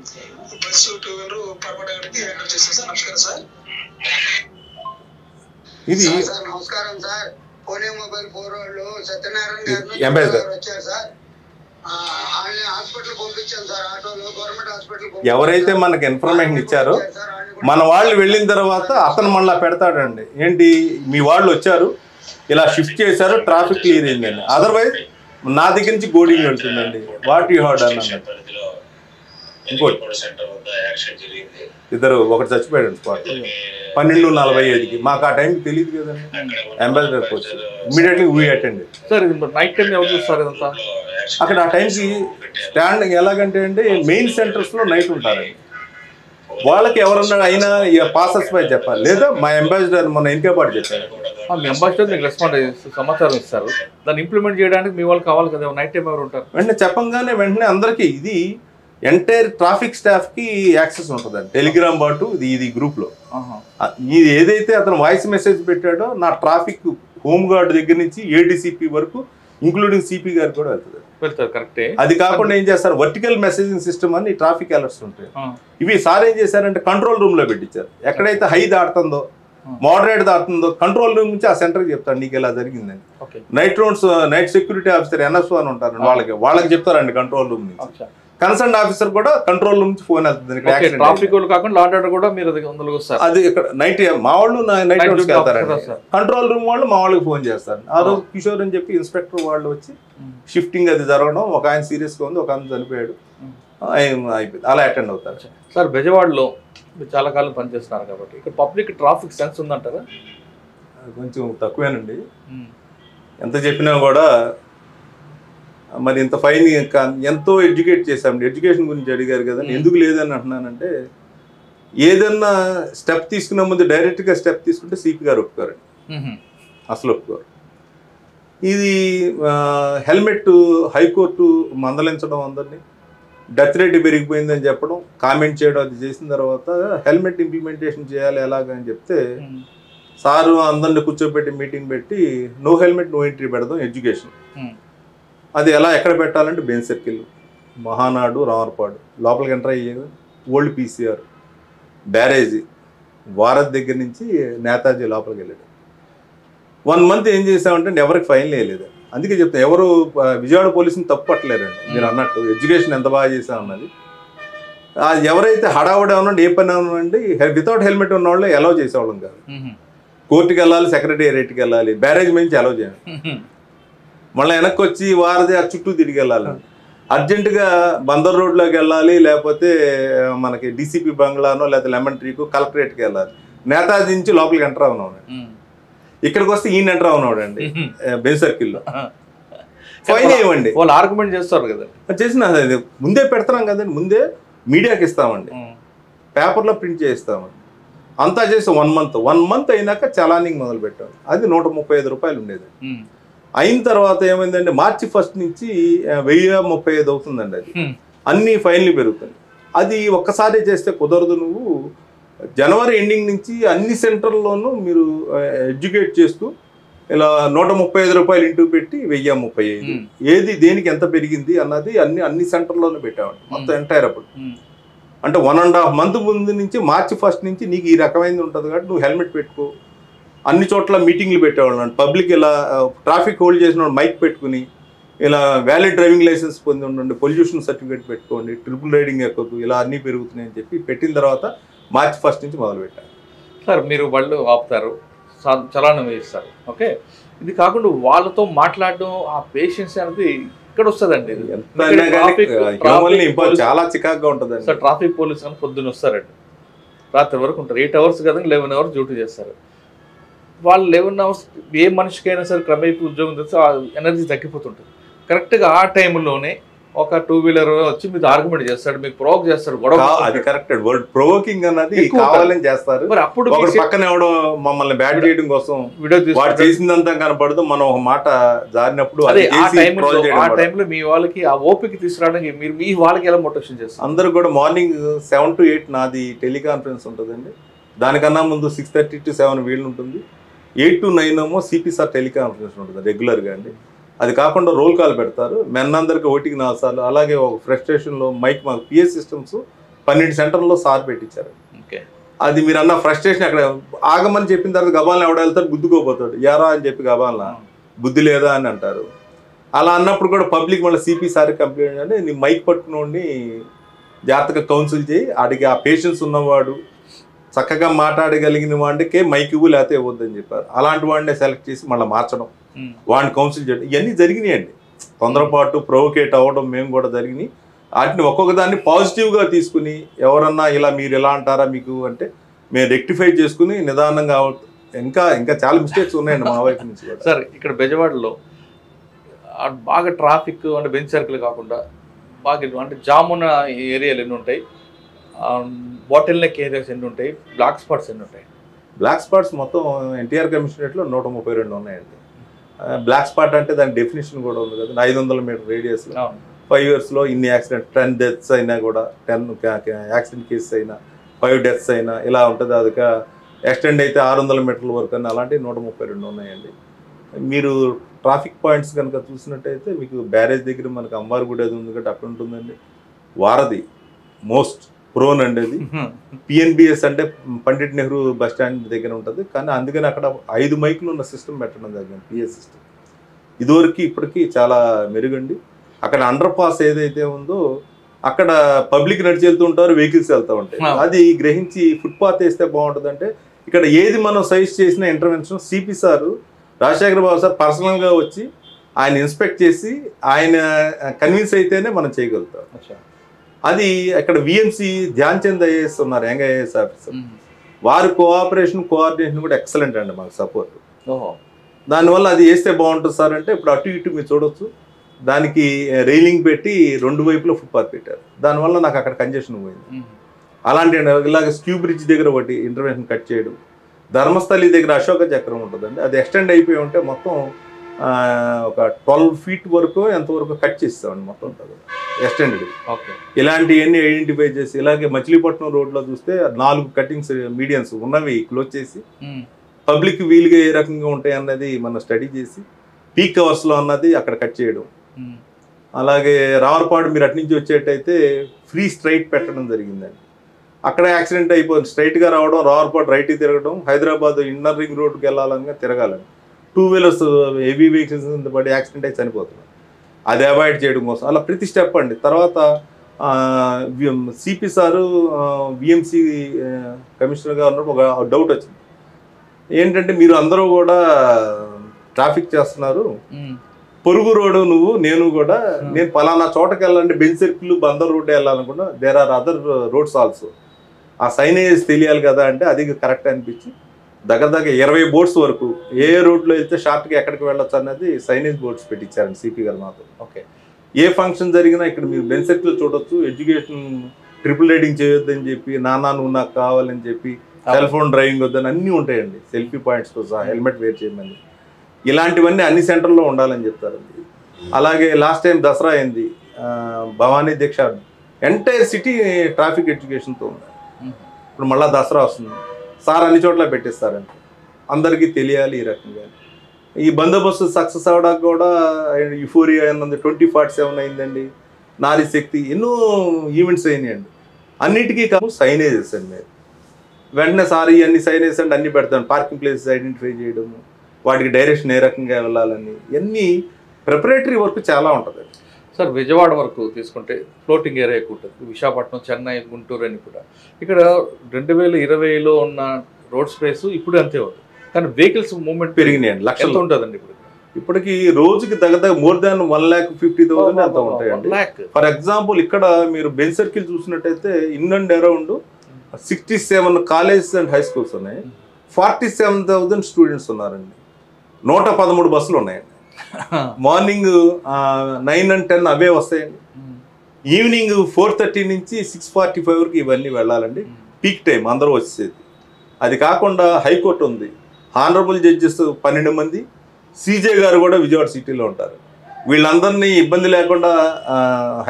బస్సు 2 వీలర్ పర్మనెంట్కి హ్యాండిల్ చేస్తాను సార్. నమస్కారం సార్. ఇది నమస్కారం సార్. పూణే మొబైల్ 4 వాళ్ళు సత్యనారాయణ గారు వచ్చారు సార్. హాస్పిటల్ పంపించాను సార్, ఆటోలో గవర్నమెంట్ హాస్పిటల్. ఎవరైతే మనకి ఇన్ఫర్మేషన్ ఇచ్చారో మన వాళ్ళు వెళ్ళిన తర్వాత అతను మళ్ళీ పెడతాడండి, ఏంటి మీ వాళ్ళు వచ్చారు ఇలా షిఫ్ట్ చేశారు ట్రాఫిక్ క్లియర్ అయిందండి. అదర్వైజ్ నా దగ్గర నుంచి గోడింగ్ వెళ్తుందండి, వాట్ యూ హర్డ్ అన్నది. ఇంకోటి ఇద్దరు ఒకటి చచ్చిపోయాడు స్పాట్ 12:45కి. మాకు ఆ టైంకి తెలియదు కదండి, అంబాసిడర్కి వచ్చి immediately we attend. Sir night time ఎవరు చూస్తారు ఇదంతా? అక్కడ ఆ టైంకి స్టాండ్ ఎలాగంటే అండి మెయిన్ సెంటర్స్లో నైట్ ఉంటారండి. వాళ్ళకి ఎవరన్నా అయినా పాసర్స్ పై చెప్పాలి, లేదా మా అంబాసిడర్ మన ఇంకేపాటు చెప్పారు. మీ అంబాసిడర్ మీకు రెస్పాండ్ సమాచారం ఇస్తారు, దాన్ని ఇంప్లిమెంట్ చేయడానికి మీ వాళ్ళు కావాలి కదా, నైట్ టైం ఎవరు ఉంటారు? వెంటనే చెప్పంగానే వెంటనే అందరికీ ఇది ఎంటైర్ ట్రాఫిక్ స్టాఫ్కి యాక్సెస్ ఉంటుందండి. టెలిగ్రామ్ బాటు ఇది గ్రూప్లో ఇది ఏదైతే అతను వాయిస్ మెసేజ్ పెట్టాడో నా ట్రాఫిక్ హోమ్ గార్డ్ దగ్గర నుంచి ఏడీసీపీ వరకు ఇంక్లూడింగ్ సిపి గారు కూడా వెళ్తారు. కరెక్టే. అది కాకుండా ఏం చేస్తారు, వర్టికల్ మెసేజింగ్ సిస్టమ్ అని ట్రాఫిక్ అలర్ట్స్ ఉంటాయి. ఇవి సార్ ఏం చేశారంటే కంట్రోల్ రూమ్ లో పెట్టించారు. ఎక్కడైతే హై దాటుతుందో మోడరేట్ దాటుతుందో కంట్రోల్ రూమ్ నుంచి ఆ సెంటర్కి చెప్తారు నీకు ఇలా జరిగిందని. Night rounds night security officer NSO అని ఉంటారు, వాళ్ళకి చెప్తారండి కంట్రోల్ రూమ్ నుంచి. కన్సర్న్ ఆఫీసర్ కూడా కంట్రోల్ రూమ్ నుంచి ఫోన్ వెళ్తుంది. ట్రాఫిక్ కాకుండా ఆర్డర్ కూడా మీరు అది ఇక్కడ నైట్ మా వాళ్ళు నైట్ రౌండ్స్కి వెళ్తారండి. కంట్రోల్ రూమ్ వాళ్ళు మా వాళ్ళకి ఫోన్ చేస్తారు. ఆ రోజు కిషోర్ అని చెప్పి ఇన్స్పెక్టర్ వాళ్ళు వచ్చి షిఫ్టింగ్ అది జరగడం, ఒక ఆయన సీరియస్గా ఉంది, ఒక ఆయన చనిపోయాడు, అయిపోయింది, అలా అటెండ్ అవుతారు. సార్ బెజవాడలో మీరు చాలా కాలం పనిచేస్తున్నారు కాబట్టి ఇక్కడ పబ్లిక్ ట్రాఫిక్ సెన్స్ ఉందంటారా? కొంచెం తక్కువేనండి, ఎంత చెప్పినా కూడా మరి ఇంత ఫైన్ ఎంతో ఎడ్యుకేట్ చేశామండి. ఎడ్యుకేషన్ గురించి అడిగారు కదా, ఎందుకు లేదని అంటున్నానంటే ఏదన్నా స్టెప్ తీసుకునే ముందు డైరెక్ట్గా స్టెప్ తీసుకుంటే సిపి గారు ఒప్పుకోరండి, అసలు ఒప్పుకోరు. ఇది హెల్మెట్ హైకోర్టు మందలించడం, అందరినీ డెత్ రేట్ పెరిగిపోయిందని చెప్పడం, కామెంట్ చేయడం, అది చేసిన తర్వాత హెల్మెట్ ఇంప్లిమెంటేషన్ చేయాలి ఎలాగని చెప్తే సారు అందరిని కూర్చోబెట్టి మీటింగ్ పెట్టి నో హెల్మెట్ నో ఎంట్రీ పెడదాం ఎడ్యుకేషన్. అది ఎలా ఎక్కడ పెట్టాలంటే బెంచ్ సర్కిల్, మహానాడు, రామర్పాడు లోపలికి ఎంటర్ అయ్యేది, ఓల్డ్ పీసీఆర్, బ్యారేజీ, వారధ్ దగ్గర నుంచి నేతాజీ లోపలికి వెళ్ళాడు. 1 month ఏం చేసామంటే ఎవరికి ఫైన్ వేయలేదు. అందుకే చెప్తాను, ఎవరు విజయవాడ పోలీసుని తప్పు పట్టలేరండి. మీరు అన్నట్టు ఎడ్యుకేషన్ ఎంత బాగా చేసామన్నది. ఎవరైతే హడావుడే ఉన్నాడు, ఏ పని ఉన్నాండి, వితౌట్ హెల్మెట్ ఉన్న వాళ్ళు అలౌ చేసేవాళ్ళం కాదు. కోర్టుకి వెళ్ళాలి, సెక్రటేరియట్కి వెళ్ళాలి, బ్యారేజ్ నుంచి అలౌ చేయాలి, మళ్ళీ వెనక్కి వచ్చి వారధి ఆ చుట్టూ తిరిగి వెళ్ళాలి. అర్జెంటుగా బందర్ రోడ్లోకి వెళ్ళాలి, లేకపోతే మనకి డీసీపీ బంగ్లానో లేకపోతే లెమన్ ట్రీకు కలెక్టరేట్కి వెళ్ళాలి. నేతాజీ నుంచి లోపలికి ఎంటర్ అవునాడు, ఇక్కడికి వస్తే ఈయన ఎంటర్ అవునాడు అండి బెంచ్ సర్కిల్లో. ఫైన్ ఇవ్వండి, వాళ్ళు ఆర్గ్యుమెంట్ చేస్తారు కదా, చేసిన ముందే పెడతాం కదండి, ముందే మీడియాకి ఇస్తామండి, పేపర్లో ప్రింట్ చేయిస్తామండి. అంతా చేసి 1 month అయినాక చలానింగ్ మొదలు పెట్టాం. అది 135 రూపాయలు ఉండేది. అయిన తర్వాత ఏమైందంటే March 1 నుంచి 1035 అవుతుందండి. అది అన్ని ఫైన్లు పెరుగుతుంది. అది ఒక్కసారి చేస్తే కుదరదు. నువ్వు జనవరి ఎండింగ్ నుంచి అన్ని సెంటర్లోనూ మీరు ఎడ్యుకేట్ చేస్తూ ఇలా 135 రూపాయలు ఇంటూ పెట్టి 1035 ఏది దేనికి ఎంత పెరిగింది అన్నది అన్ని సెంటర్లోనూ పెట్టామండి మొత్తం ఎంటైర్. అప్పుడు అంటే 1.5 month ముందు నుంచి March 1 నుంచి నీకు ఈ రకమైనది ఉంటుంది కాబట్టి నువ్వు హెల్మెట్ పెట్టుకో. అన్ని చోట్ల మీటింగ్లు పెట్టేవాళ్ళు, పబ్లిక్ ఇలా ట్రాఫిక్ హోల్డ్ చేసిన మైక్ పెట్టుకుని ఇలా వ్యాలిడ్ డ్రైవింగ్ లైసెన్స్ పొంది ఉండండి, పొల్యూషన్ సర్టిఫికేట్ పెట్టుకోండి, ట్రిపుల్ రైడింగ్ ఎక్కదు, ఇలా అన్నీ పెరుగుతున్నాయని చెప్పి పెట్టిన తర్వాత March 1 నుంచి మొదలు పెట్టారు. సార్ మీరు వాళ్ళు ఆపుతారు, చలానం వేయిస్తారు, ఓకే. ఇది కాకుండా వాళ్ళతో మాట్లాడడం, ఆ పేషెన్స్ అనేది ఇక్కడ వస్తుందండి. చాలా చికాకుగా ఉంటుంది సార్. ట్రాఫిక్ పోలీస్ అని పొద్దున్న వస్తారండి, రాత్రి వరకు ఉంటారు. 8 hours కదా, 11 hours డ్యూటీ చేస్తారు. వాళ్ళు 11 hours ఏ మనిషికైనా సరే క్రమేపీ ఉద్యోగం తెస్తే ఆ ఎనర్జీ తగ్గిపోతుంటుంది. కరెక్ట్గా ఆ టైంలోనే ఒక 2-wheeler వచ్చి మీరు ఆర్గ్యుమెంట్ చేస్తాడు, మీకు ప్రొవోక్ చేస్తాడు, గొడవ. అది కరెక్ట్ వర్డ్ ప్రొవోకింగ్ అన్నది కావాలని చేస్తారు. మరి అప్పుడు పక్కన ఎవడో మమ్మల్ని బ్యాడ్ చేయడం కోసం వాడు చేసిందంతా కనపడదు, మనం ఒక మాట జారినప్పుడు ఆ టైంలో మీ వాళ్ళకి ఆ ఓపిక తీసుకురావడానికి మీరు మీ వాళ్ళకి ఎలా మోటివేషన్ చేస్తారు? అందరూ కూడా మార్నింగ్ 7 to 8 నాది టెలికాన్ఫరెన్స్ ఉంటుందండి. దానికన్నా ముందు 6:30 to 7 వీళ్ళు ఉంటుంది. 8 to 9 ఏమో సిపి సార్ టెలికాన్ఫరెన్స్ ఉంటుంది రెగ్యులర్గా అండి. అది కాకుండా రోల్ కాల్ పెడతారు, మెన్నందరికీ 1కి 4 సార్లు. అలాగే ఒక ఫ్రస్ట్రేషన్లో మైక్ మాకు పిఎస్ సిస్టమ్స్ 12 సెంటర్లో సార్ పెట్టించారు. అది మీరు అన్న ఫ్రస్ట్రేషన్ అక్కడ ఆగమని చెప్పిన తర్వాత గబాలను ఎవడ వెళ్తాడు, గుద్దుకోపోతాడు, యారా అని చెప్పి గబాలన బుద్ధి లేదా అని అంటారు. అలా అన్నప్పుడు కూడా పబ్లిక్ మళ్ళీ సిపి సార్ కంప్లైంట్ అంటే నీ మైక్ పట్టుకుని జాగ్రత్తగా కౌన్సిల్ చేయి, ఆడికి ఆ పేషెన్స్ ఉన్నవాడు చక్కగా మాట్లాడగలిగిన వాడికే మైక్ ఇవ్వు లేకపోతే ఇవ్వద్దని చెప్పారు. అలాంటి వాడినే సెలెక్ట్ చేసి మళ్ళీ మార్చడం, వాడిని కౌన్సిల్ చేయడం, ఇవన్నీ జరిగినాయండి. తొందరపాటు ప్రొవోకేట్ అవ్వడం మేము కూడా జరిగినాయి. వాటిని ఒక్కొక్క దాన్ని పాజిటివ్గా తీసుకుని ఎవరన్నా ఇలా మీరు ఎలా అంటారా మీకు అంటే మేము రెక్టిఫై చేసుకుని నిదానంగా ఇంకా చాలా మిస్టేక్స్ ఉన్నాయండి మా వైపు నుంచి కూడా. సార్ ఇక్కడ బెజవాడలో బాగా ట్రాఫిక్ అంటే బెంచ్ సర్కిల్ కాకుండా బాగా అంటే జామ్ ఉన్న ఏరియాలు ఎన్ని ఉంటాయి, బాటిల్ నెక్ ఏరియాస్ ఎన్ని ఉంటాయి, బ్లాక్ స్పాట్స్ ఎన్ని ఉంటాయి? బ్లాక్ స్పాట్స్ మొత్తం ఎన్టీఆర్ కమిషనరేట్లో 132 ఉన్నాయండి. బ్లాక్ స్పాట్ అంటే దాని డెఫినేషన్ కూడా ఉంది కదా, 500 మీటర్ రేడియస్లో 5 yearsలో ఇన్ని యాక్సిడెంట్ 10 deaths అయినా కూడా 10 యాక్సిడెంట్ కేసెస్ అయినా 5 deaths అయినా ఇలా ఉంటుంది. అదిక ఎక్స్టెండ్ అయితే 600 మీటర్ల వరకు అని అలాంటివి 132 ఉన్నాయండి. మీరు ట్రాఫిక్ పాయింట్స్ కనుక చూసినట్టయితే మీకు బ్యారేజ్ దగ్గర మనకు అమ్మారుగుడి అది ఉంది కాబట్టి అక్కడ ఉంటుందండి. వారధి మోస్ట్ ప్రోన్ అండి అది. పిఎన్బిఎస్ అంటే పండిట్ నెహ్రూ బస్ స్టాండ్ దగ్గర ఉంటుంది, కానీ అందుకని అక్కడ 5 మైకులు ఉన్న సిస్టమ్ పెట్టడం జరిగింది, పిఎస్ సిస్టమ్. ఇదివరకు ఇప్పటికీ చాలా మెరుగండి. అక్కడ అండర్ పాస్ ఏదైతే ఉందో అక్కడ పబ్లిక్ నడిచి వెళ్తూ ఉంటారు, వెహికల్స్ వెళ్తూ ఉంటాయి. అది గ్రహించి ఫుట్పాత్ వేస్తే బాగుంటుంది. అంటే ఇక్కడ ఏది మనం సజెస్ట్ చేసిన ఇంటర్వెన్షన్ సిపి సారు రాజశేఖర బాబు సార్ పర్సనల్గా వచ్చి ఆయన ఇన్స్పెక్ట్ చేసి ఆయన కన్విన్స్ అయితేనే మనం చేయగలుగుతాం. అది అక్కడ విఎంసి ధ్యాన్ చంద్ ఐఏఎస్ ఉన్నారు, యంగ్ ఐఏఎస్ ఆఫీసర్. వారి కోఆర్డినేషన్ కూడా ఎక్సలెంట్ అండి, మాకు సపోర్ట్. దానివల్ల అది వేస్తే బాగుంటుంది సార్ అంటే ఇప్పుడు అటు ఇటు మీరు చూడొచ్చు. దానికి రైలింగ్ పెట్టి 2 వైపులో ఫుట్పాత్ పెట్టారు. దానివల్ల నాకు అక్కడ కంజెషన్ పోయింది. అలాంటి ఇలాగ స్క్యూ బ్రిడ్జ్ దగ్గర ఒకటి ఇంటర్వెన్షన్ కట్ చేయడం, ధర్మస్థలి దగ్గర అశోక చక్రం ఉంటుందండి, అది ఎక్స్టెండ్ అయిపోయి ఉంటే మొత్తం ఒక 12 feet వరకు ఎంతవరకు కట్ చేస్తామండి మొత్తం ఎక్స్టెండెడ్. ఇలాంటివన్నీ ఐడెంటిఫై చేసి, ఇలాగే మచిలీపట్నం రోడ్లో చూస్తే 4 కటింగ్స్ మీడియన్స్ ఉన్నవి క్లోజ్ చేసి పబ్లిక్ వీలుగా ఏ రకంగా ఉంటాయి అన్నది మనం స్టడీ చేసి పీక్ అవర్స్లో అన్నది అక్కడ కట్ చేయడం. అలాగే రావర్పాడు మీరు అటు నుంచి వచ్చేటైతే ఫ్రీ స్ట్రైట్ పెట్టడం జరిగిందండి. అక్కడ యాక్సిడెంట్ అయిపోయింది. స్ట్రైట్గా రావడం, రావర్పాడు రైట్కి తిరగడం, హైదరాబాద్ ఇన్నర్ రింగ్ రోడ్కి వెళ్ళాలని తిరగాలని 2 wheelers హెవీ వెహికల్స్ పడి యాక్సిడెంట్ అయి చనిపోతున్నారు. అది అవాయిడ్ చేయడం కోసం అలా ప్రతి స్టెప్ అండి. తర్వాత సిపి సారు విఎంసి కమిషనర్గా ఉన్నప్పుడు ఒక డౌట్ వచ్చింది. ఏంటంటే మీరు అందరూ కూడా ట్రాఫిక్ చేస్తున్నారు, పొరుగు రోడ్డు నువ్వు నేను కూడా, నేను పలానా చోటకి వెళ్ళాలంటే బెంచ్ సర్కిల్ బందర్ రోడ్డు వెళ్ళాలనుకున్నా, there are other roads also, ఆ సైనేజ్ తెలియాలి కదా అంటే అది కరెక్ట్ అనిపించి దగ్గర 20 బోర్డ్స్ వరకు ఏ రోడ్లో వెళ్తే షార్ట్గా ఎక్కడికి వెళ్ళొచ్చు అన్నది సైనేజ్ బోర్డ్స్ పెట్టించారండి సిపి గారు మాతో. ఏ ఫంక్షన్ జరిగినా ఇక్కడ మీరు బెంచ్ సర్కిల్ చూడొచ్చు, ఎడ్యుకేషన్ ట్రిపుల్ రైడింగ్ చేయొద్దని చెప్పి, నానా నువ్వు నాకు కావాలని చెప్పి, సెల్ ఫోన్ డ్రైవింగ్ వద్దని అన్నీ ఉంటాయండి, సెల్ఫీ పాయింట్స్తో సహా, హెల్మెట్ వేర్ చేయమని, ఇలాంటివన్నీ అన్ని సెంటర్లో ఉండాలని చెప్తారండి. అలాగే లాస్ట్ టైం దసరా అయింది, భవానీ దీక్ష ఎంటైర్ సిటీ ట్రాఫిక్ ఎడ్యుకేషన్తో ఉంది. ఇప్పుడు మళ్ళీ దసరా వస్తుంది, సార్ అన్ని చోట్ల పెట్టిస్తారండి, అందరికీ తెలియాలి ఈ రకంగా. ఈ బందోబస్తు సక్సెస్ అవ్వడానికి కూడా యుఫోరియా అన్నది 2047 అయిందండి, నారీ శక్తి ఎన్నో ఈవెంట్స్ అయినాయండి. అన్నిటికీ కాదు సైనేజెస్ అండి. వెంటనే సార్ ఇవన్నీ సైనేజెస్ అంటే అన్నీ పెడతాను, పార్కింగ్ ప్లేసెస్ ఐడెంటిఫై చేయడము, వాటికి డైరెక్షన్ ఏ రకంగా వెళ్ళాలని, ఇవన్నీ ప్రిపరేటరీ వర్క్ చాలా ఉంటుంది. సార్ విజయవాడ వరకు తీసుకుంటే ఫ్లోటింగ్ ఏరియా ఎక్కువ ఉంటుంది, విశాఖపట్నం, చెన్నై, గుంటూరు అని కూడా. ఇక్కడ 2020లో ఉన్న రోడ్ స్పేస్ ఇప్పుడు అంతే ఉంది, కానీ వెహికల్స్ మూవ్మెంట్ పెరిగినాయండి, లక్షలు ఉంటుందండి. ఇప్పటికి రోజుకి దగ్గర మోర్ దాన్ 1,50,000 అంత ఉంటాయండి. ఫర్ ఎగ్జాంపుల్ ఇక్కడ మీరు బెంచ్ సర్కిల్ చూసినట్టయితే in and around 67 colleges and high schools ఉన్నాయి, 47,000 స్టూడెంట్స్ ఉన్నారండి, 113 బస్సులు ఉన్నాయండి. మార్నింగ్ 9 and 10 అవే వస్తాయండి, ఈవినింగ్ 4:30 నుంచి 6:45 వరకు ఇవన్నీ వెళ్ళాలండి, పీక్ టైం అందరూ వచ్చేది. అది కాకుండా హైకోర్టు ఉంది, హానరబుల్ జడ్జెస్ 12 మంది, సీజే గారు కూడా విజయవాడ సిటీలో ఉంటారు. వీళ్ళందరినీ ఇబ్బంది లేకుండా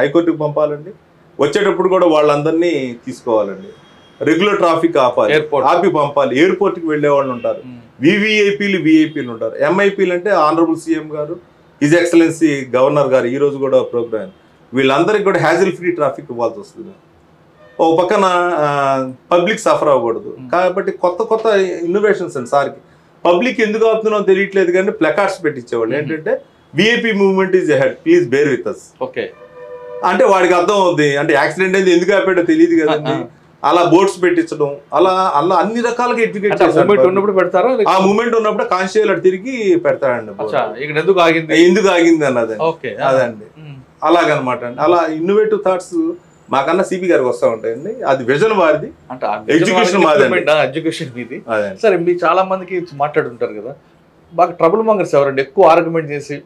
హైకోర్టుకి పంపాలండి, వచ్చేటప్పుడు కూడా వాళ్ళందరినీ తీసుకోవాలండి, రెగ్యులర్ ట్రాఫిక్ ఆపి పంపాలి. ఎయిర్పోర్ట్కి వెళ్ళే వాళ్ళు ఉంటారు, వివిఐపీలు ఉంటారు, ఎంఐపీలు అంటే ఆనరబుల్ సీఎం గారు, హిజ్ ఎక్సలెన్సీ గవర్నర్ గారు ఈరోజు కూడా ప్రోగ్రామ్, వీళ్ళందరికీ కూడా హ్యాజిల్ ఫ్రీ ట్రాఫిక్ ఇవ్వాల్సి వస్తుంది. ఒక పక్కన పబ్లిక్ సఫర్ అవ్వకూడదు కాబట్టి కొత్త ఇన్నోవేషన్స్ అండి. సార్కి పబ్లిక్ ఎందుకు అవుతున్నామో తెలియట్లేదు కానీ ప్లకార్డ్స్ పెట్టించేవాళ్ళు, ఏంటంటే VIP movement is held, please bear with us. Okay అంటే వాడికి అర్థం అవుతుంది, అంటే యాక్సిడెంట్ అయితే ఎందుకు ఆపాడో తెలియదు కదండి, అలా బోర్డ్స్ పెట్టించడం, అలా అన్ని రకాలుగా ఎడ్యుకేట్ ఉన్నప్పుడు పెడతారా, ఆ మూమెంట్ ఉన్నప్పుడు కాన్స్టేబుల్ అటు తిరిగి పెడతాడండి, ఎందుకు ఆగింది అన్నది అదండి. అలాగనమాట అండి. అలా ఇన్నోవేటివ్ థాట్స్ మాకన్నా సిపి గారికి వస్తూ ఉంటాయండి, అది విజన్ వారిది, ఎడ్యుకేషన్ ఎడ్యుకేషన్ మీది. సరే మీరు చాలా మందికి మాట్లాడుతుంటారు కదా, బాగా ట్రబుల్ మాంగర్స్ ఎవరండి ఎక్కువ ఆర్గ్యుమెంట్ చేసి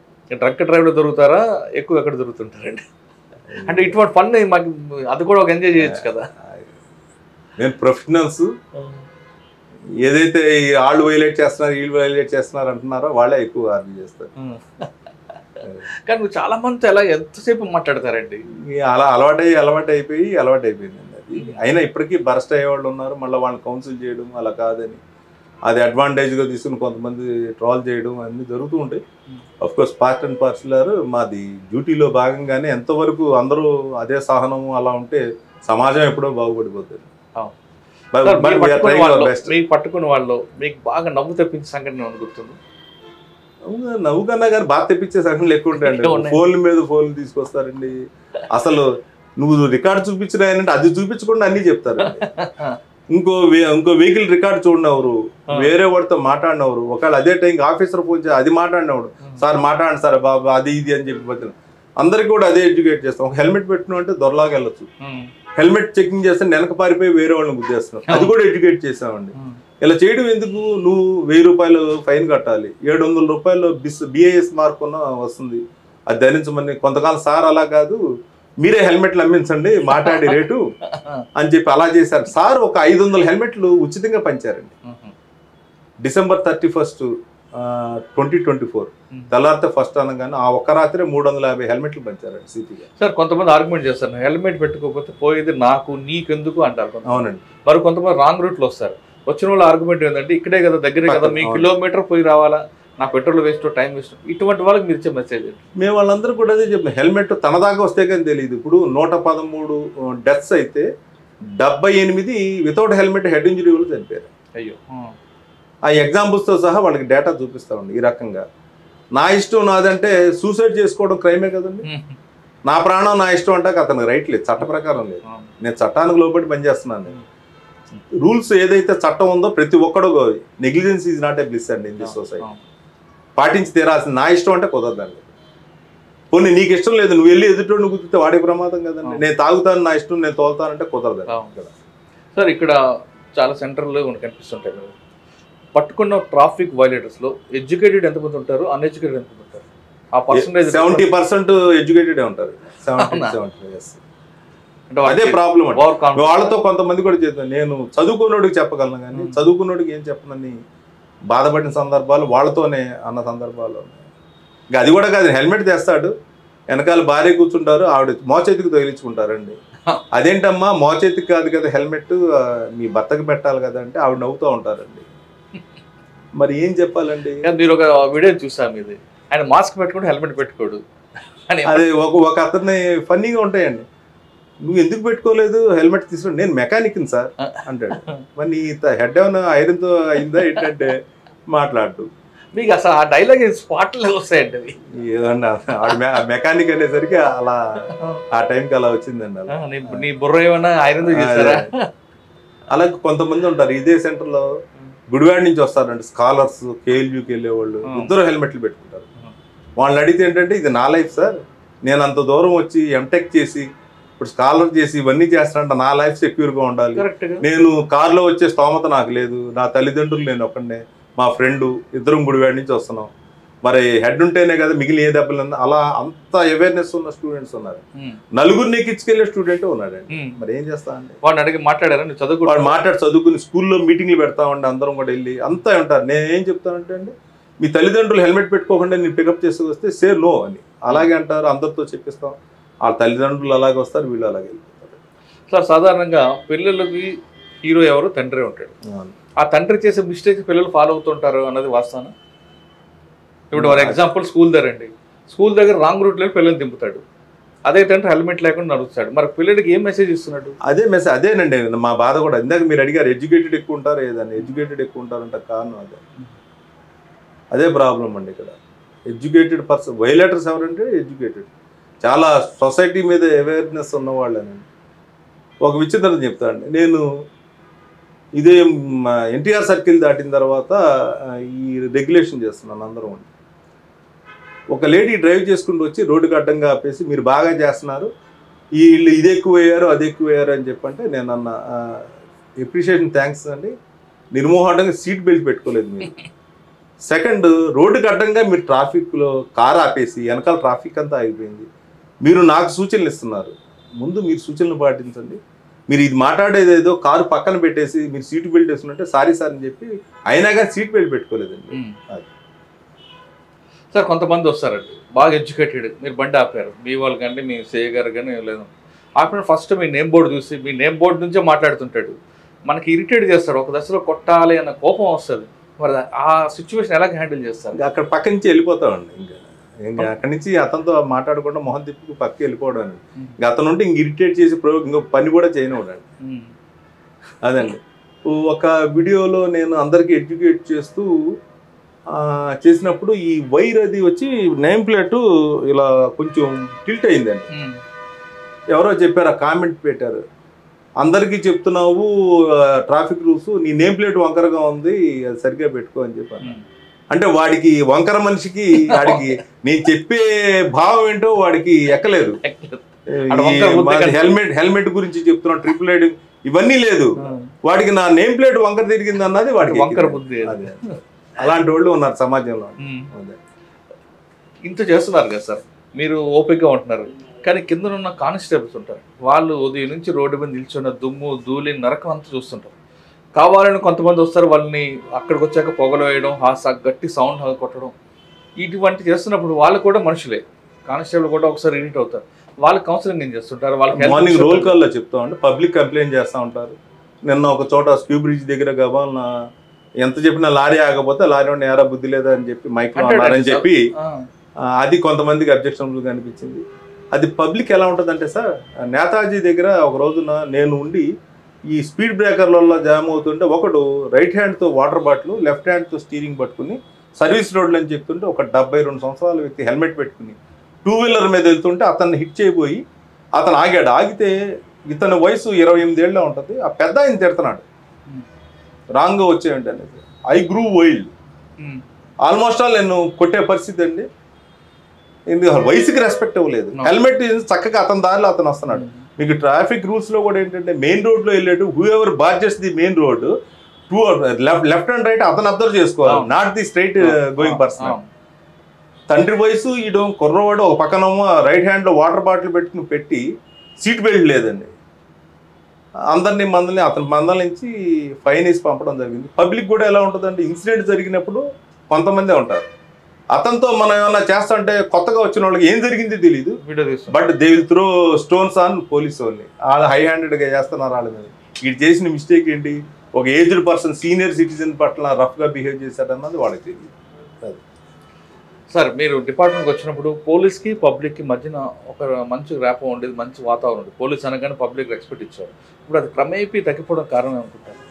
డ్రంక్ డ్రైవ్లో దొరుకుతారా, ఎక్కువ ఎక్కడ దొరుకుతుంటారండి? అంటే ఇటువంటి ఫన్ మాకు అది కూడా ఒక ఎంజాయ్ చేయొచ్చు కదా. నేను ప్రొఫెషనల్స్ ఏదైతే వాళ్ళు వైలేట్ చేస్తున్నారు వీళ్ళు వైలేట్ చేస్తున్నారు అంటున్నారో వాళ్ళే ఎక్కువ ఆర్గ్యూ చేస్తారు. కానీ నువ్వు చాలా మందితో ఎలా ఎంతసేపు మాట్లాడతారండి? అలా అలవాటు అయిపోయిందండి అది. అయినా ఇప్పటికీ బరస్ట్ అయ్యేవాళ్ళు ఉన్నారు, మళ్ళీ వాళ్ళని కౌన్సిల్ చేయడం అలా కాదని అది అడ్వాంటేజ్గా తీసుకుని కొంతమంది ట్రాల్ చేయడం అన్నీ జరుగుతూ ఉంటాయి. అఫ్కోర్స్ పార్ట్ అండ్ పార్సల్ మాది డ్యూటీలో భాగంగానే ఎంతవరకు అందరూ అదే సహనము అలా ఉంటే సమాజం ఎప్పుడో బాగుపడిపోతుంది. మీకు పట్టుకున్న వాళ్ళు మీకు బాగా నవ్వు తెప్పించే సంఘటన గుర్తుంది? నవ్వు కన్నా కానీ బాగా తెప్పించే సంఘటనలు ఎక్కువ ఉంటాయండి. ఫోన్ల మీద ఫోన్లు తీసుకొస్తారండి, అసలు నువ్వు రికార్డు చూపించిన అంటే అది చూపించకుండా అన్నీ చెప్తారండి. ఇంకో వెహికల్ రికార్డు చూడనవరు, వేరే వాడితో మాట్లాడినవరు, ఒకవేళ అదే టైంకి ఆఫీసర్ ఫోన్ చేసి అది మాట్లాడినవాడు, సార్ మాట్లాడండి సార్ బాబా అది ఇది అని చెప్పి అందరికి కూడా అదే ఎడ్యుకేట్ చేస్తాం. ఒక హెల్మెట్ పెట్టిన అంటే దొరలాగా వెళ్ళొచ్చు, హెల్మెట్ చెకింగ్ చేస్తే వెనక పారిపోయి వేరే వాళ్ళని గుద్దేస్తున్నాం, అది కూడా ఎడ్యుకేట్ చేసామండి. ఇలా చేయడం ఎందుకు, నువ్వు 1000 రూపాయలు ఫైన్ కట్టాలి, 700 రూపాయలు బిఐఎస్ మార్క్ ఉన్న వస్తుంది, అది ధరించమని. కొంతకాలం సార్ అలా కాదు, మీరే హెల్మెట్లు అమ్మించండి మాట్లాడి రేటు అని చెప్పి అలా చేశారు. సార్ ఒక 500 హెల్మెట్లు ఉచితంగా పంచారండి. డిసెంబర్ 31, 2024 తెల్లారితే ఫస్ట్ అనగానే ఆ ఒక్క రాత్రి 350 హెల్మెట్లు పంచారండి సిటీగా. సార్ కొంతమంది ఆర్గ్యుమెంట్ చేస్తారు, హెల్మెట్ పెట్టుకోకపోతే పోయేది నాకు నీకెందుకు అంటారు. అవునండి. మరి కొంతమంది రాంగ్ రూట్లో వస్తారు. వచ్చిన వాళ్ళ ఆర్గ్యుమెంట్ ఏంటంటే ఇక్కడే కదా, దగ్గరే కదా, మీ కిలోమీటర్ పోయి రావాలా, నా పెట్రోల్ వేస్ట్, టైం వేస్ట్. ఇటువంటి వాళ్ళకి మీరు ఇచ్చే మెసేజ్? మేము వాళ్ళందరూ కూడా అదే చెప్పాం, హెల్మెట్ తన దాకా వస్తే కానీ తెలియదు. ఇప్పుడు 113 డెత్స్ అయితే 78 వితౌట్ హెల్మెట్ హెడ్ ఇంజరీ వాళ్ళు చనిపోయారు. అయ్యో. ఆ ఎగ్జాంపుల్స్తో సహా వాళ్ళకి డేటా చూపిస్తామండి. ఈ రకంగా నా ఇష్టం నాదంటే సూసైడ్ చేసుకోవడం క్రైమే కదండి. నా ప్రాణం నా ఇష్టం అంటే అతనికి రైట్ లేదు, చట్ట ప్రకారం లేదు. నేను చట్టానికి లోబడి పనిచేస్తున్నాను. రూల్స్ ఏదైతే చట్టం ఉందో ప్రతి ఒక్కడో, negligence is not a bliss అండి ఇన్ దిస్ సొసైటీ. పాటించి తీరాల్సింది. నా ఇష్టం అంటే కుదరదండి. పోనీ నీకు ఇష్టం లేదు, నువ్వు వెళ్ళి ఎదుటోడిని గుర్తితే వాడే ప్రమాదం కదండి. నేను తాగుతాను, నా ఇష్టం నేను తోలుతానంటే కుదరదండి. సార్ ఇక్కడ చాలా సెంటర్లో కనిపిస్తుంటాయి, పట్టుకున్న ట్రాఫిక్ వైలేటర్స్లో ఎడ్యుకేటెడ్ ఎంతమంది ఉంటారు, అన్ఎడ్యుకేటెడ్ ఎంతమంది ఉంటారు? ఆ పర్సెంటేజ్ 70% ఎడ్యుకేటెడే ఉంటారు. 70. అదే ప్రాబ్లం అండి. వాళ్ళతో కొంతమంది కూడా చేస్తాను, నేను చదువుకున్నోడికి చెప్పగలను కానీ చదువుకున్నోడికి ఏం చెప్పనని బాధపడిన సందర్భాలు వాళ్ళతోనే అన్న సందర్భాలు ఉన్నాయి. ఇంకా అది కూడా కాదు, హెల్మెట్ తెస్తాడు, వెనకాల భార్య కూర్చుంటారు, ఆవిడ మోచేతికి తగిలించుకుంటారండి. అదేంటమ్మా మోచేతికి కాదు కదా హెల్మెట్, మీ భర్తకి పెట్టాలి కదా అంటే ఆవిడ నవ్వుతూ ఉంటారండి. మరి ఏం చెప్పాలండి? మీరు ఒక వీడియో చూసాం, ఇది ఆయన మాస్క్ పెట్టుకుంటే హెల్మెట్ పెట్టుకోడు. అదే ఒక అతన్ని ఫన్నీగా ఉంటాయండి, నువ్వు ఎందుకు పెట్టుకోలేదు హెల్మెట్ తీసుకోండి, నేను మెకానిక్ని సార్ అంటాడు. మరి నీ హెడ్ ఏమైనా ఐరన్తో అయిందా ఏంటంటే మాట్లాడు. మీకు అసలు ఆ డైలాగ్ స్పాట్లో వస్తాయండి అవి. ఏదన్నా మెకానిక్ అనేసరికి అలా ఆ టైంకి అలా వచ్చిందండి. అలా నీ బుర్ర ఏమన్నా ఐరన్తో చేస్తారా? అలాగే కొంతమంది ఉంటారు ఇదే సెంటర్లో, గుడివాడ నుంచి వస్తారండి స్కాలర్స్, కేఎల్యూకి వెళ్ళేవాళ్ళు, ఇద్దరు హెల్మెట్లు పెట్టుకుంటారు. వాళ్ళని అడిగితే ఏంటంటే ఇది నా లైఫ్ సార్, నేను అంత దూరం వచ్చి ఎంటెక్ చేసి ఇప్పుడు స్కాలర్ చేసి ఇవన్నీ చేస్తానంటే నా లైఫ్ సెక్యూర్గా ఉండాలి. నేను కార్లో వచ్చే స్తోమత నాకు లేదు, నా తల్లిదండ్రులు నేను ఒక్కడే, మా ఫ్రెండు ఇద్దరం గుడివాడ నుంచి వస్తున్నాం, మరి హెడ్ ఉంటేనే కదా మిగిలిన ఏ దెబ్బలు. అలా అంత అవేర్నెస్ ఉన్న స్టూడెంట్స్ ఉన్నారు. నలుగురిని ఎక్కించుకెళ్ళే స్టూడెంట్ ఉన్నాడండి. మరి ఏం చేస్తా అండి? వాడిని అడిగి మాట్లాడారా? వాడు చదువుకుని స్కూల్లో మీటింగ్లు పెడతామండి, అందరం కూడా వెళ్ళి అంతా ఉంటారు. నేను ఏం చెప్తానంటే అండి, మీ తల్లిదండ్రులు హెల్మెట్ పెట్టుకోకుండా నేను పికప్ చేసుకొస్తే సే నో అని అలాగే అంటారు. అందరితో చెప్పిస్తాం, వాళ్ళ తల్లిదండ్రులు అలాగే వస్తారు, వీళ్ళు అలాగే వెళ్ళిపోతారు. సార్ సాధారణంగా పిల్లలకి హీరో ఎవరు? తండ్రి ఉంటాడు. ఆ తండ్రి చేసే మిస్టేక్స్ పిల్లలు ఫాలో అవుతుంటారు అన్నది వాస్తవం. ఇప్పుడు ఫర్ ఎగ్జాంపుల్ స్కూల్ దగ్గర అండి, స్కూల్ దగ్గర రాంగ్ రూట్లో పిల్లల్ని దింపుతాడు, అదే తండ్రి హెల్మెట్ లేకుండా నడుస్తాడు. మరి పిల్లలకి ఏం మెసేజ్ ఇస్తున్నాడు? అదే మెసేజ్. అదేనండి మా బాధ కూడా. ఇందాక మీరు అడిగారు ఎడ్యుకేటెడ్ ఎక్కువ ఉంటారు ఏదన్నా, ఎడ్యుకేటెడ్ ఎక్కువ ఉంటారంట కారణం అదే ప్రాబ్లం అండి ఇక్కడ. ఎడ్యుకేటెడ్ పర్సన్ వైలేటర్స్ ఎవరంటే ఎడ్యుకేటెడ్, చాలా సొసైటీ మీద అవేర్నెస్ ఉన్నవాళ్ళేనండి. ఒక విచిత్రత చెప్తానండి, నేను ఇదే ఎన్టీఆర్ సర్కిల్ దాటిన తర్వాత ఈ రెగ్యులేషన్ చేస్తున్నాను అందరం. ఒక లేడీ డ్రైవ్ చేసుకుంటూ వచ్చి రోడ్డుకి అడ్డంగా ఆపేసి మీరు బాగా చేస్తున్నారు, వీళ్ళు ఇది ఎక్కువయ్యారు అది ఎక్కువయ్యారు అని చెప్పంటే నేను అన్న ఎప్రిషియేషన్ థ్యాంక్స్ అండి, నిర్మోహంగా సీట్ బెల్ట్ పెట్టుకోలేదు మీరు. సెకండ్, రోడ్డుకి అడ్డంగా మీరు ట్రాఫిక్లో కార్ ఆపేసి వెనకాల ట్రాఫిక్ అంతా ఆగిపోయింది, మీరు నాకు సూచనలు ఇస్తున్నారు, ముందు మీరు సూచనలు పాటించండి. మీరు ఇది మాట్లాడేది ఏదో కారు పక్కన పెట్టేసి మీరు సీట్ బెల్ట్ వేసుకుంటే సారీ సార్ అని చెప్పి అయినా కానీ సీట్ బెల్ట్ పెట్టుకోలేదండి. సార్ కొంతమంది వస్తారండి బాగా ఎడ్యుకేటెడ్, మీరు బండి ఆపారు, మీ వాళ్ళు కానీ మీ సేయ గారు కానీ లేదు ఆపిన ఫస్ట్ మీ నేమ్ బోర్డు చూసి మీ నేమ్ బోర్డు నుంచే మాట్లాడుతుంటాడు, మనకి ఇరిటేట్ చేస్తాడు, ఒక దశలో కొట్టాలి అన్న కోపం వస్తుంది. మరి ఆ సిచ్యువేషన్ ఎలా హ్యాండిల్ చేస్తారు? అక్కడ పక్క నుంచి వెళ్ళిపోతామండి. ఇంకా అక్కడి నుంచి అతనితో మాట్లాడకుండా మొహం తిప్పి పక్కకి వెళ్ళిపోవడం అండి. ఇంకా అతను ఉంటే ఇంక ఇరిటేట్ చేసి ఇంకో పని కూడా చేయనివ్వడండి. అదండి ఒక వీడియోలో నేను అందరికీ ఎడ్యుకేట్ చేస్తూ చేసినప్పుడు ఈ వైర్ అది వచ్చి నేమ్ ప్లేటు ఇలా కొంచెం టిల్ట్ అయిందండి. ఎవరో చెప్పారు, ఆ కామెంట్ పెట్టారు, అందరికీ చెప్తున్నావు ట్రాఫిక్ రూల్స్, నీ నేమ్ ప్లేట్ వంకరగా ఉంది అది సరిగ్గా పెట్టుకో అని చెప్పాను. అంటే వాడికి వంకర మనిషికి వాడికి నేను చెప్పే భావం ఏంటో వాడికి ఎక్కలేదు. హెల్మెట్ గురించి చెప్తున్నా, ట్రిపుల్ రైడింగ్ ఇవన్నీ లేదు, వాడికి నా నేమ్ ప్లేట్ వంకర తిరిగింది అన్నది వాడికి వంకర బుద్ధి. అలాంటి వాళ్ళు ఉన్నారు సమాజంలో. ఇంత చేస్తున్నారు కదా సార్, మీరు ఓపికగా ఉంటున్నారు, కానీ కింద ఉన్న కానిస్టేబుల్స్ ఉంటారు, వాళ్ళు ఉదయం నుంచి రోడ్డు మీద నిల్చున్న దుమ్ము ధూళి నరకం అంతా చూస్తుంటారు. కావాలని కొంతమంది వస్తారు, వాళ్ళని అక్కడికి వచ్చాక పొగలు వేయడం, గట్టి సౌండ్ కొట్టడం, ఇటువంటి చేస్తున్నప్పుడు వాళ్ళు కూడా మనుషులే. కానిస్టేబుల్ కూడా ఒకసారి ఇరిటేట్ అవుతారు, వాళ్ళకి కౌన్సిలింగ్ ఏం చేస్తుంటారు, వాళ్ళకి మార్నింగ్ రోల్ కాల్లో చెప్తామండి, పబ్లిక్ కంప్లైంట్ చేస్తూ ఉంటారు. నిన్న ఒక చోట స్క్యూ బ్రిడ్జ్ దగ్గర గబాలన ఎంత చెప్పినా లారీ ఆగకపోతే లారీ వాడిని ఏరా బుద్ధి లేదా అని చెప్పి మైక్లో అన్నారని చెప్పి అది కొంతమందికి అబ్జెక్షన్లు కనిపించింది. అది పబ్లిక్ ఎలా ఉంటుందంటే సార్, నేతాజీ దగ్గర ఒక రోజున నేను ఉండి ఈ స్పీడ్ బ్రేకర్లలో జామ్ అవుతుంటే ఒకడు రైట్ హ్యాండ్తో వాటర్ బాటిల్, లెఫ్ట్ హ్యాండ్తో స్టీరింగ్ పట్టుకుని సర్వీస్ రోడ్లు అని చెప్తుంటే ఒక 72 సంవత్సరాల వ్యక్తి హెల్మెట్ పెట్టుకుని 2 వీలర్ మీద వెళ్తుంటే అతన్ని హిట్ చేయబోయి అతను ఆగాడు. ఆగితే ఇతని వయసు 28 ఏళ్ళ ఉంటుంది. ఆ పెద్ద ఆయన తిడుతున్నాడు, రాంగ్గా వచ్చేయండి అనేది. I grew wild, almost all నేను కొట్టే పరిస్థితి అండి. ఎందుకు వయసుకి రెస్పెక్ట్ ఇవ్వలేదు. హెల్మెట్ చక్కగా అతని దారిలో అతను వస్తున్నాడు. మీకు ట్రాఫిక్ రూల్స్లో కూడా ఏంటంటే మెయిన్ రోడ్లో వెళ్ళేటు whoever barges the main road left and right అతను అబ్జర్వ్ చేసుకోవాలి, not the straight going person. తండ్రి వయసు ఈడు కుర్రవాడు ఒక పక్కనేమో రైట్ హ్యాండ్లో వాటర్ బాటిల్ పెట్టి సీట్ బెల్ట్ లేదండి. అందరినీ అతని మందలించి ఫైన్ వేసి పంపడం జరిగింది. పబ్లిక్ కూడా ఎలా ఉంటుందంటే ఇన్సిడెంట్ జరిగినప్పుడు కొంతమందే ఉంటారు, అతనితో మనం ఏమన్నా చేస్తుంటే కొత్తగా వచ్చిన వాళ్ళకి ఏం జరిగింది తెలియదు, but they will throw stones on police వాళ్ళని. వాళ్ళు హై హ్యాండెడ్గా చేస్తున్నారు వాళ్ళ మీద. వీడు చేసిన మిస్టేక్ ఏంటి, ఒక ఏజ్డ్ పర్సన్ సీనియర్ సిటిజన్ పట్ల రఫ్గా బిహేవ్ చేశారన్నది వాళ్ళకి తెలియదు. సార్ మీరు డిపార్ట్మెంట్కి వచ్చినప్పుడు పోలీస్కి పబ్లిక్కి మధ్యన ఒక మంచి ర్యాపో ఉండేది, మంచి వాతావరణం ఉండేది. పోలీస్ అనగానే పబ్లిక్ రెస్పెక్ట్ ఇచ్చారు. ఇప్పుడు అది క్రమేపీ తగ్గిపోవడం కారణం అనుకుంటారు,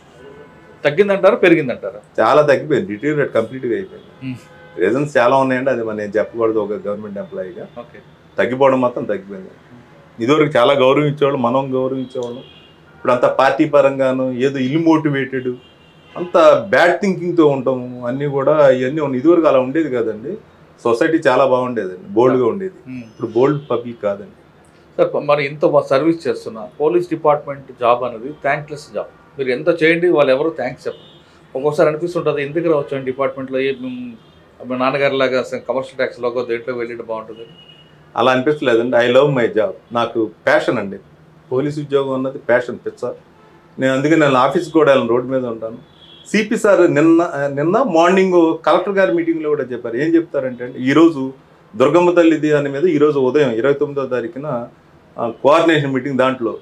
తగ్గిందంటారా పెరిగిందంటారా? చాలా తగ్గిపోయింది, డిటీరియరేట్ కంప్లీట్గా అయిపోయింది. రీజన్స్ చాలా ఉన్నాయండి, అది మనం చెప్పకూడదు. ఒక గవర్నమెంట్ ఎంప్లాయీగా తగ్గిపోవడం మాత్రం తగ్గిపోయింది. ఇదివరకు చాలా గౌరవించేవాళ్ళు, మనం గౌరవించేవాళ్ళం. ఇప్పుడు అంతా పార్టీ పరంగాను ఏదో ఇల్ మోటివేటెడ్, అంత బ్యాడ్ థింకింగ్తో ఉంటాము అన్నీ కూడా. ఇవన్నీ ఇదివరకు అలా ఉండేది కదండి. సొసైటీ చాలా బాగుండేదండి, బోల్డ్గా ఉండేది. ఇప్పుడు బోల్డ్ పబ్లిక్ కాదండి. సార్ మరి ఇంత సర్వీస్ చేస్తున్నా పోలీస్ డిపార్ట్మెంట్ జాబ్ అనేది థ్యాంక్లెస్ జాబ్. మీరు ఎంత చేయండి వాళ్ళు ఎవరు థ్యాంక్స్ చెప్పరు. ఒక్కోసారి అనిపిస్తుంటుంది ఎందుకు రావచ్చు డిపార్ట్మెంట్లో, నాన్నగారి లాగా కమర్షియల్ ట్యాక్స్ లోగో దేంట్లో వెళ్ళి బాగుంటుంది. అలా అనిపించలేదండి. ఐ లవ్ మై జాబ్, నాకు ప్యాషన్ అండి. పోలీస్ ఉద్యోగం అన్నది ప్యాషన్, పిచ్చ. నేను అందుకే నేను ఆఫీస్కి కూడా వెళ్ళను, రోడ్డు మీద ఉంటాను. సిపి సార్ నిన్న మార్నింగ్ కలెక్టర్ గారి మీటింగ్లో కూడా చెప్పారు. ఏం చెప్తారంటే ఈరోజు దుర్గమ్మ తల్లిది దాని మీద ఈరోజు ఉదయం 29వ తారీఖున కోఆర్డినేషన్ మీటింగ్, దాంట్లో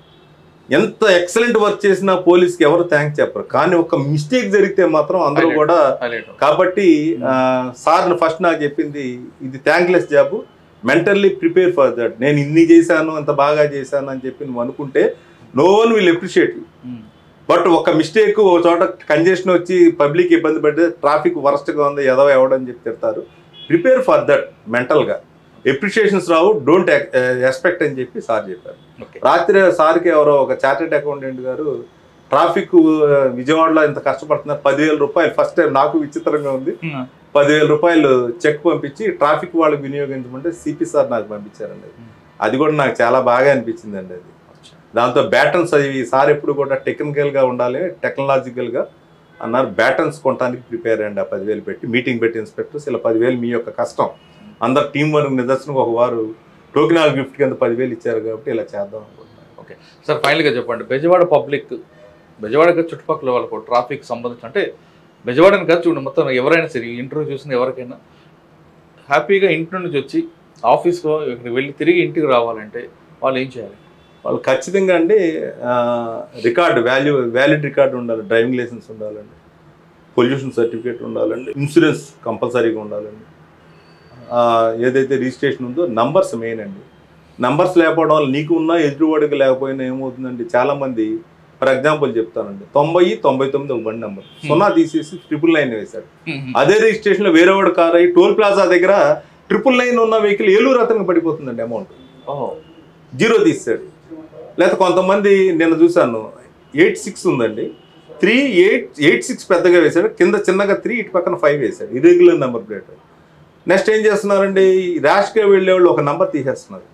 ఎంత ఎక్సలెంట్ వర్క్ చేసినా పోలీస్కి ఎవరు థ్యాంక్స్ చెప్పరు, కానీ ఒక మిస్టేక్ జరిగితే మాత్రం అందరూ కూడా. కాబట్టి సార్ ఫస్ట్ నాకు చెప్పింది ఇది thankless job, mentally prepare for that. నేను ఇన్ని చేశాను, అంత బాగా చేశాను అని చెప్పి నువ్వు అనుకుంటే no one will appreciate you. But ఒక మిస్టేక్ ఒక చోట కంజెషన్ వచ్చి పబ్లిక్ ఇబ్బంది పడితే ట్రాఫిక్ వరస్ట్గా ఉంది ఎవడని చెప్పి తిడతారు. ప్రిపేర్ ఫర్ దట్ మెంటల్గా. ఎప్రిషియేషన్స్ రావు, డోంట్ ఎక్స్పెక్ట్ అని చెప్పి సార్ చెప్పారు. రాత్రి సార్కి ఎవరో ఒక చార్టెడ్ అకౌంటెంట్ గారు ట్రాఫిక్ విజయవాడలో ఇంత కష్టపడుతున్నారు, 10,000 రూపాయలు ఫస్ట్ టైం నాకు విచిత్రంగా ఉంది, 10,000 రూపాయలు చెక్ పంపించి ట్రాఫిక్ వాళ్ళకి వినియోగించమంటే సిపి సార్ నాకు పంపించారండి. అది కూడా నాకు చాలా బాగా అనిపించిందండి. అది దాంతో బ్యాటన్స్ అవి సార్ ఎప్పుడు కూడా టెక్నికల్గా ఉండాలి, టెక్నాలజికల్గా అన్నారు. బ్యాటన్స్ కొనడానికి ప్రిపేర్ అయ్యండి. ఆ 10,000 పెట్టి మీటింగ్ పెట్టి ఇన్స్పెక్టర్స్ ఇలా 10,000 మీ యొక్క కష్టం, అందరు టీం వర్క్ నిదర్శనం. ఒక వారు టోకెనాల్ గిఫ్ట్ కింద 10,000 ఇచ్చారు కాబట్టి ఇలా చేద్దాం అనుకుంటున్నాను. ఓకే సార్, ఫైనల్గా చెప్పండి, బెజవాడ పబ్లిక్, బెజవాడ చుట్టుపక్కల వాళ్ళకు ట్రాఫిక్ సంబంధించి, అంటే బెజవాడని కాదు చూడండి, మొత్తం ఎవరైనా సరే ఇంటర్వ్యూ చూసిన ఎవరికైనా హ్యాపీగా ఇంటి నుంచి వచ్చి ఆఫీస్లో ఇక్కడికి వెళ్ళి తిరిగి ఇంటికి రావాలంటే వాళ్ళు ఏం చేయాలి? వాళ్ళు ఖచ్చితంగా అండి రికార్డు వ్యాలిడ్ రికార్డు ఉండాలి, డ్రైవింగ్ లైసెన్స్ ఉండాలండి, పొల్యూషన్ సర్టిఫికేట్ ఉండాలండి, ఇన్సూరెన్స్ కంపల్సరీగా ఉండాలండి, ఏదైతే రిజిస్ట్రేషన్ ఉందో నంబర్స్ మెయిన్ అండి. నంబర్స్ లేకపోవడం వల్ల నీకు ఉన్నా ఎదురువాడికి లేకపోయినా ఏమవుతుందండి, చాలామంది ఫర్ ఎగ్జాంపుల్ చెప్తానండి, 90-99 ఒక బండి నెంబర్ 0 తీసేసి 999 వేశాడు. అదే రిజిస్ట్రేషన్లో వేరేవాడు కార్ అయ్యి టోల్ ప్లాజా దగ్గర 999 ఉన్న వెహికల్ ఏలూరు అతనికి పడిపోతుందండి, అమౌంట్ 0 తీసాడు. లేకపోతే కొంతమంది నేను చూశాను 86 ఉందండి, 3886 పెద్దగా వేశాడు, కింద చిన్నగా 3 ఇటు పక్కన 5 వేశాడు, ఇర్రెగ్యులర్ నెంబర్ ప్లేట్. నెక్స్ట్ ఏం చేస్తున్నారండి, ర్యాష్గా వెళ్ళేవాళ్ళు ఒక నెంబర్ తీసేస్తున్నారు.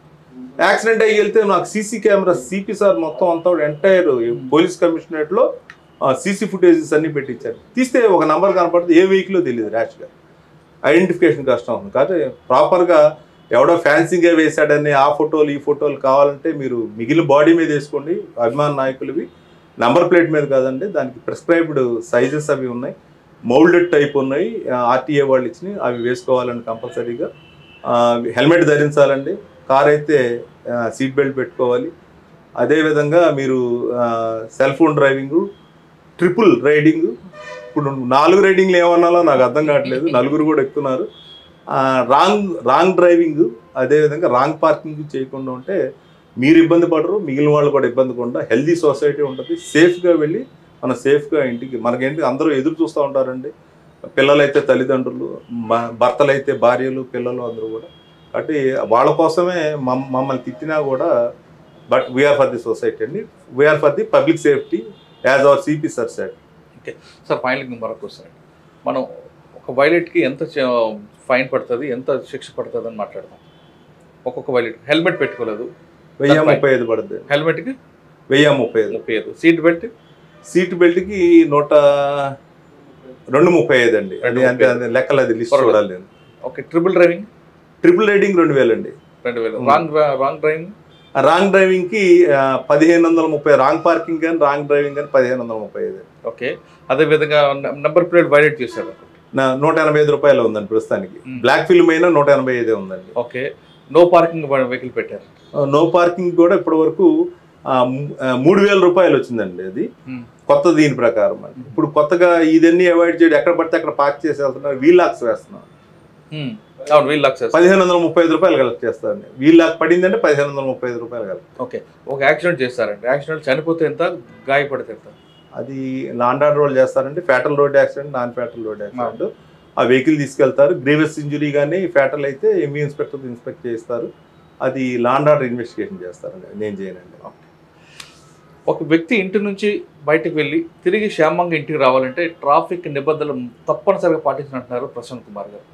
యాక్సిడెంట్ అయ్యి వెళ్తే నాకు సీసీ కెమెరా సిపి సార్ మొత్తం అంతా ఎంటైర్ పోలీస్ కమిషనరేట్లో సీసీ ఫుటేజెస్ అన్నీ పెట్టించారు. తీస్తే ఒక నెంబర్ కనపడుతుంది, ఏ వెహికల్లో తెలియదు, ర్యాష్గా ఐడెంటిఫికేషన్ కష్టం అవుతుంది. కాబట్టి ప్రాపర్గా ఎవడో ఫ్యాన్సీగా వేశాడని ఆ ఫోటోలు ఈ ఫోటోలు కావాలంటే మీరు మిగిలిన బాడీ మీద వేసుకోండి, అభిమాన నాయకులవి. నంబర్ ప్లేట్ మీద కాదండి, దానికి ప్రిస్క్రైబ్డ్ సైజెస్ అవి ఉన్నాయి, మౌల్డెడ్ టైప్ ఉన్నాయి, ఆర్టీఏ వాళ్ళు ఇచ్చినాయి, అవి వేసుకోవాలండి కంపల్సరీగా. హెల్మెట్ ధరించాలండి, కార్ అయితే సీట్ బెల్ట్ పెట్టుకోవాలి. అదేవిధంగా మీరు cell phone driving, triple riding, ఇప్పుడు 4 రైడింగ్లు ఏమన్నాలో నాకు అర్థం కావట్లేదు, 4 కూడా ఎక్కుతున్నారు. రాంగ్ డ్రైవింగ్, అదేవిధంగా రాంగ్ పార్కింగ్ చేయకుండా ఉంటే మీరు ఇబ్బంది పడరు, మిగిలిన వాళ్ళు కూడా ఇబ్బంది పడకుండా హెల్దీ సొసైటీ ఉంటుంది. సేఫ్గా వెళ్ళి మనం సేఫ్గా ఇంటికి, మనకేంటి అందరూ ఎదురు చూస్తూ ఉంటారండి, పిల్లలైతే తల్లిదండ్రులు, భర్తలైతే భార్యలు, పిల్లలు అందరూ కూడా. కాబట్టి వాళ్ళ కోసమే మమ్మల్ని తిట్టినా కూడా, but we are for the society అండి, we are for the public safety as our CP sir said. Okay sir, ఫైనల్కి మరొక క్వశ్చన్. మనం ఒక వైలెట్కి ఎంత ఫైన్ పడుతుంది, ఎంత శిక్ష పడుతుంది అని మాట్లాడతాం. ఒక్కొక్క వైలెట్ హెల్మెట్ పెట్టుకోలేదు 1035 పడుతుంది, హెల్మెట్కి 1035. సీట్ బెల్ట్, సీట్ బెల్ట్కి 235 అండి. అంటే లెక్కలు అది లిస్ట్ చూడాలి. Okay, triple driving, triple riding 2000 అండి. 2000. రాంగ్ డ్రైవింగ్, రాంగ్ డ్రైవింగ్కి 1530, రాంగ్ పార్కింగ్ కానీ రాంగ్ డ్రైవింగ్ కానీ 1535. ఓకే, అదేవిధంగా నెంబర్ ప్లేట్ వైలేట్ చేశారు 185 రూపాయలు ఉందండి ప్రస్తుతానికి. బ్లాక్ ఫిల్మ్ అయినా 185 ఉందండి. ఓకే, నో పార్కింగ్ వెహికల్ పెట్టారు. నో పార్కింగ్ కూడా ఇప్పటి వరకు 3000 రూపాయలు వచ్చిందండి. అది కొత్త దీని ప్రకారం అండి. ఇప్పుడు కొత్తగా ఇదన్నీ అవాయిడ్ చేయడం, ఎక్కడ పడితే అక్కడ పార్క్ చేసి వెళ్తున్నారు, వీలాక్స్ వేస్తున్నారు. 1535 రూపాయలు కలెక్ట్ చేస్తారండి. వీలాక్ పడిందంటే 1535 రూపాయలు కలెక్ట్. ఓకే, ఒక యాక్సిడెంట్ చేస్తారండి, యాక్సిడెంట్ చనిపోతే ఎంత, గాయపడితే ఎంత? అది లాండ్ ఆర్డర్ రోల్ చేస్తారంటే fatal road accident, non fatal road accident, ఆ వెహికల్ తీసుకెళ్తారు. గ్రీవస్ ఇంజురీ కానీ ఫ్యాటల్ అయితే ఎంఈ ఇన్స్పెక్టర్ ఇన్స్పెక్ట్ చేస్తారు. అది లాండ్ ఆర్డర్ ఇన్వెస్టిగేషన్ చేస్తారండి, నేను చేయనండి. ఒక వ్యక్తి ఇంటి నుంచి బయటకు వెళ్ళి తిరిగి క్షేమంగా ఇంటికి రావాలంటే ట్రాఫిక్ నిబంధనలు తప్పనిసరిగా పాటించినట్టున్నారు ప్రశాంత్ కుమార్ గారు.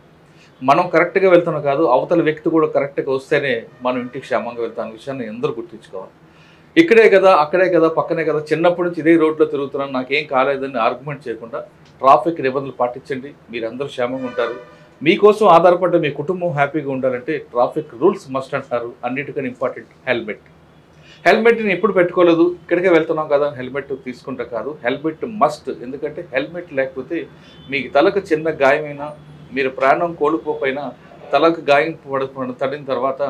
మనం కరెక్ట్గా వెళ్తున్నాం కాదు, అవతల వ్యక్తి కూడా కరెక్ట్గా వస్తేనే మనం ఇంటికి క్షేమంగా వెళ్తాం విషయాన్ని అందరూ గుర్తుంచుకోవాలి. ఇక్కడే కదా, అక్కడే కదా, పక్కనే కదా, చిన్నప్పటి నుంచి ఇదే రోడ్లో తిరుగుతున్నాను, నాకేం కాలేదని ఆర్గ్యుమెంట్ చేయకుండా ట్రాఫిక్ నిబంధనలు పాటించండి, మీరందరూ క్షేమంగా ఉంటారు. మీకోసం ఆధారపడ్డ మీ కుటుంబం హ్యాపీగా ఉండాలంటే ట్రాఫిక్ రూల్స్ మస్ట్ అంటారు. అన్నిటికన్నా ఇంపార్టెంట్ హెల్మెట్. హెల్మెట్ని ఎప్పుడు పెట్టుకోలేదు, ఇక్కడికే వెళ్తున్నాం కదా హెల్మెట్ తీసుకుంటా కాదు, హెల్మెట్ మస్ట్. ఎందుకంటే హెల్మెట్ లేకపోతే మీకు తలకు చిన్న గాయమైనా, మీరు ప్రాణం కోల్పోయినా, తలకు గాయం తడిన తర్వాత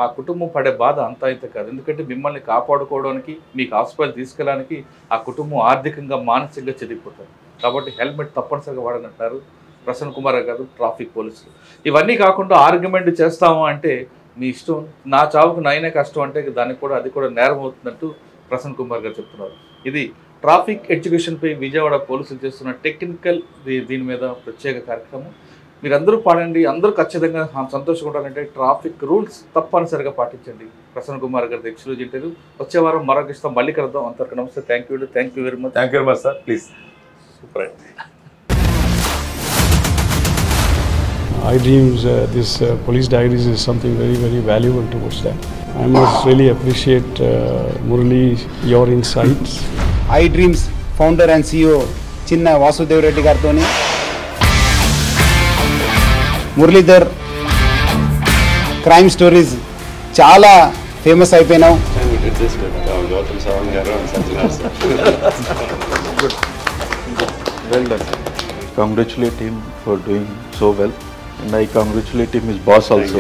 ఆ కుటుంబం పడే బాధ అంతా అయితే కాదు. ఎందుకంటే మిమ్మల్ని కాపాడుకోవడానికి, మీకు హాస్పిటల్ తీసుకెళ్ళడానికి ఆ కుటుంబం ఆర్థికంగా మానసికంగా చెదిరిపోతారు. కాబట్టి హెల్మెట్ తప్పనిసరిగా వాడనంటారు ప్రసన్న కుమార్ గారు, ట్రాఫిక్ పోలీసులు. ఇవన్నీ కాకుండా ఆర్గ్యుమెంట్ చేస్తాము అంటే మీ ఇష్టం, నా చావుకు నైనే కష్టం అంటే దానికి కూడా అది కూడా నేరం అవుతుందంటూ ప్రసన్న కుమార్ గారు చెప్తున్నారు. ఇది ట్రాఫిక్ ఎడ్యుకేషన్పై విజయవాడ పోలీసులు చేస్తున్న టెక్నికల్ దీని మీద ప్రత్యేక కార్యక్రమం. మీరందరూ పాడండి, అందరూ ఖచ్చితంగా సంతోషంగా ఉండాలంటే ట్రాఫిక్ రూల్స్ తప్పనిసరిగా పాటించండి. ప్రసన్న కుమార్ గారి ఎక్స్క్లూజివ్ ఇంటర్వ్యూ వచ్చే వారం మరొక ఇష్టం మళ్ళీ కలుద్దాం. అంతవరకు నమస్తే. Thank you very much. Thank you very much sir. Please. Super. iDreams, this police diaries is something very, very valuable towards that. I must really appreciate Murali, your insights. iDreams founder and CEO Chinna Vasudev Reddy gartoni Muralidhar crime stories చాలా famous అయిపోయినావు. Well done. Congratulate him for doing so well. And I congratulate him, his boss also.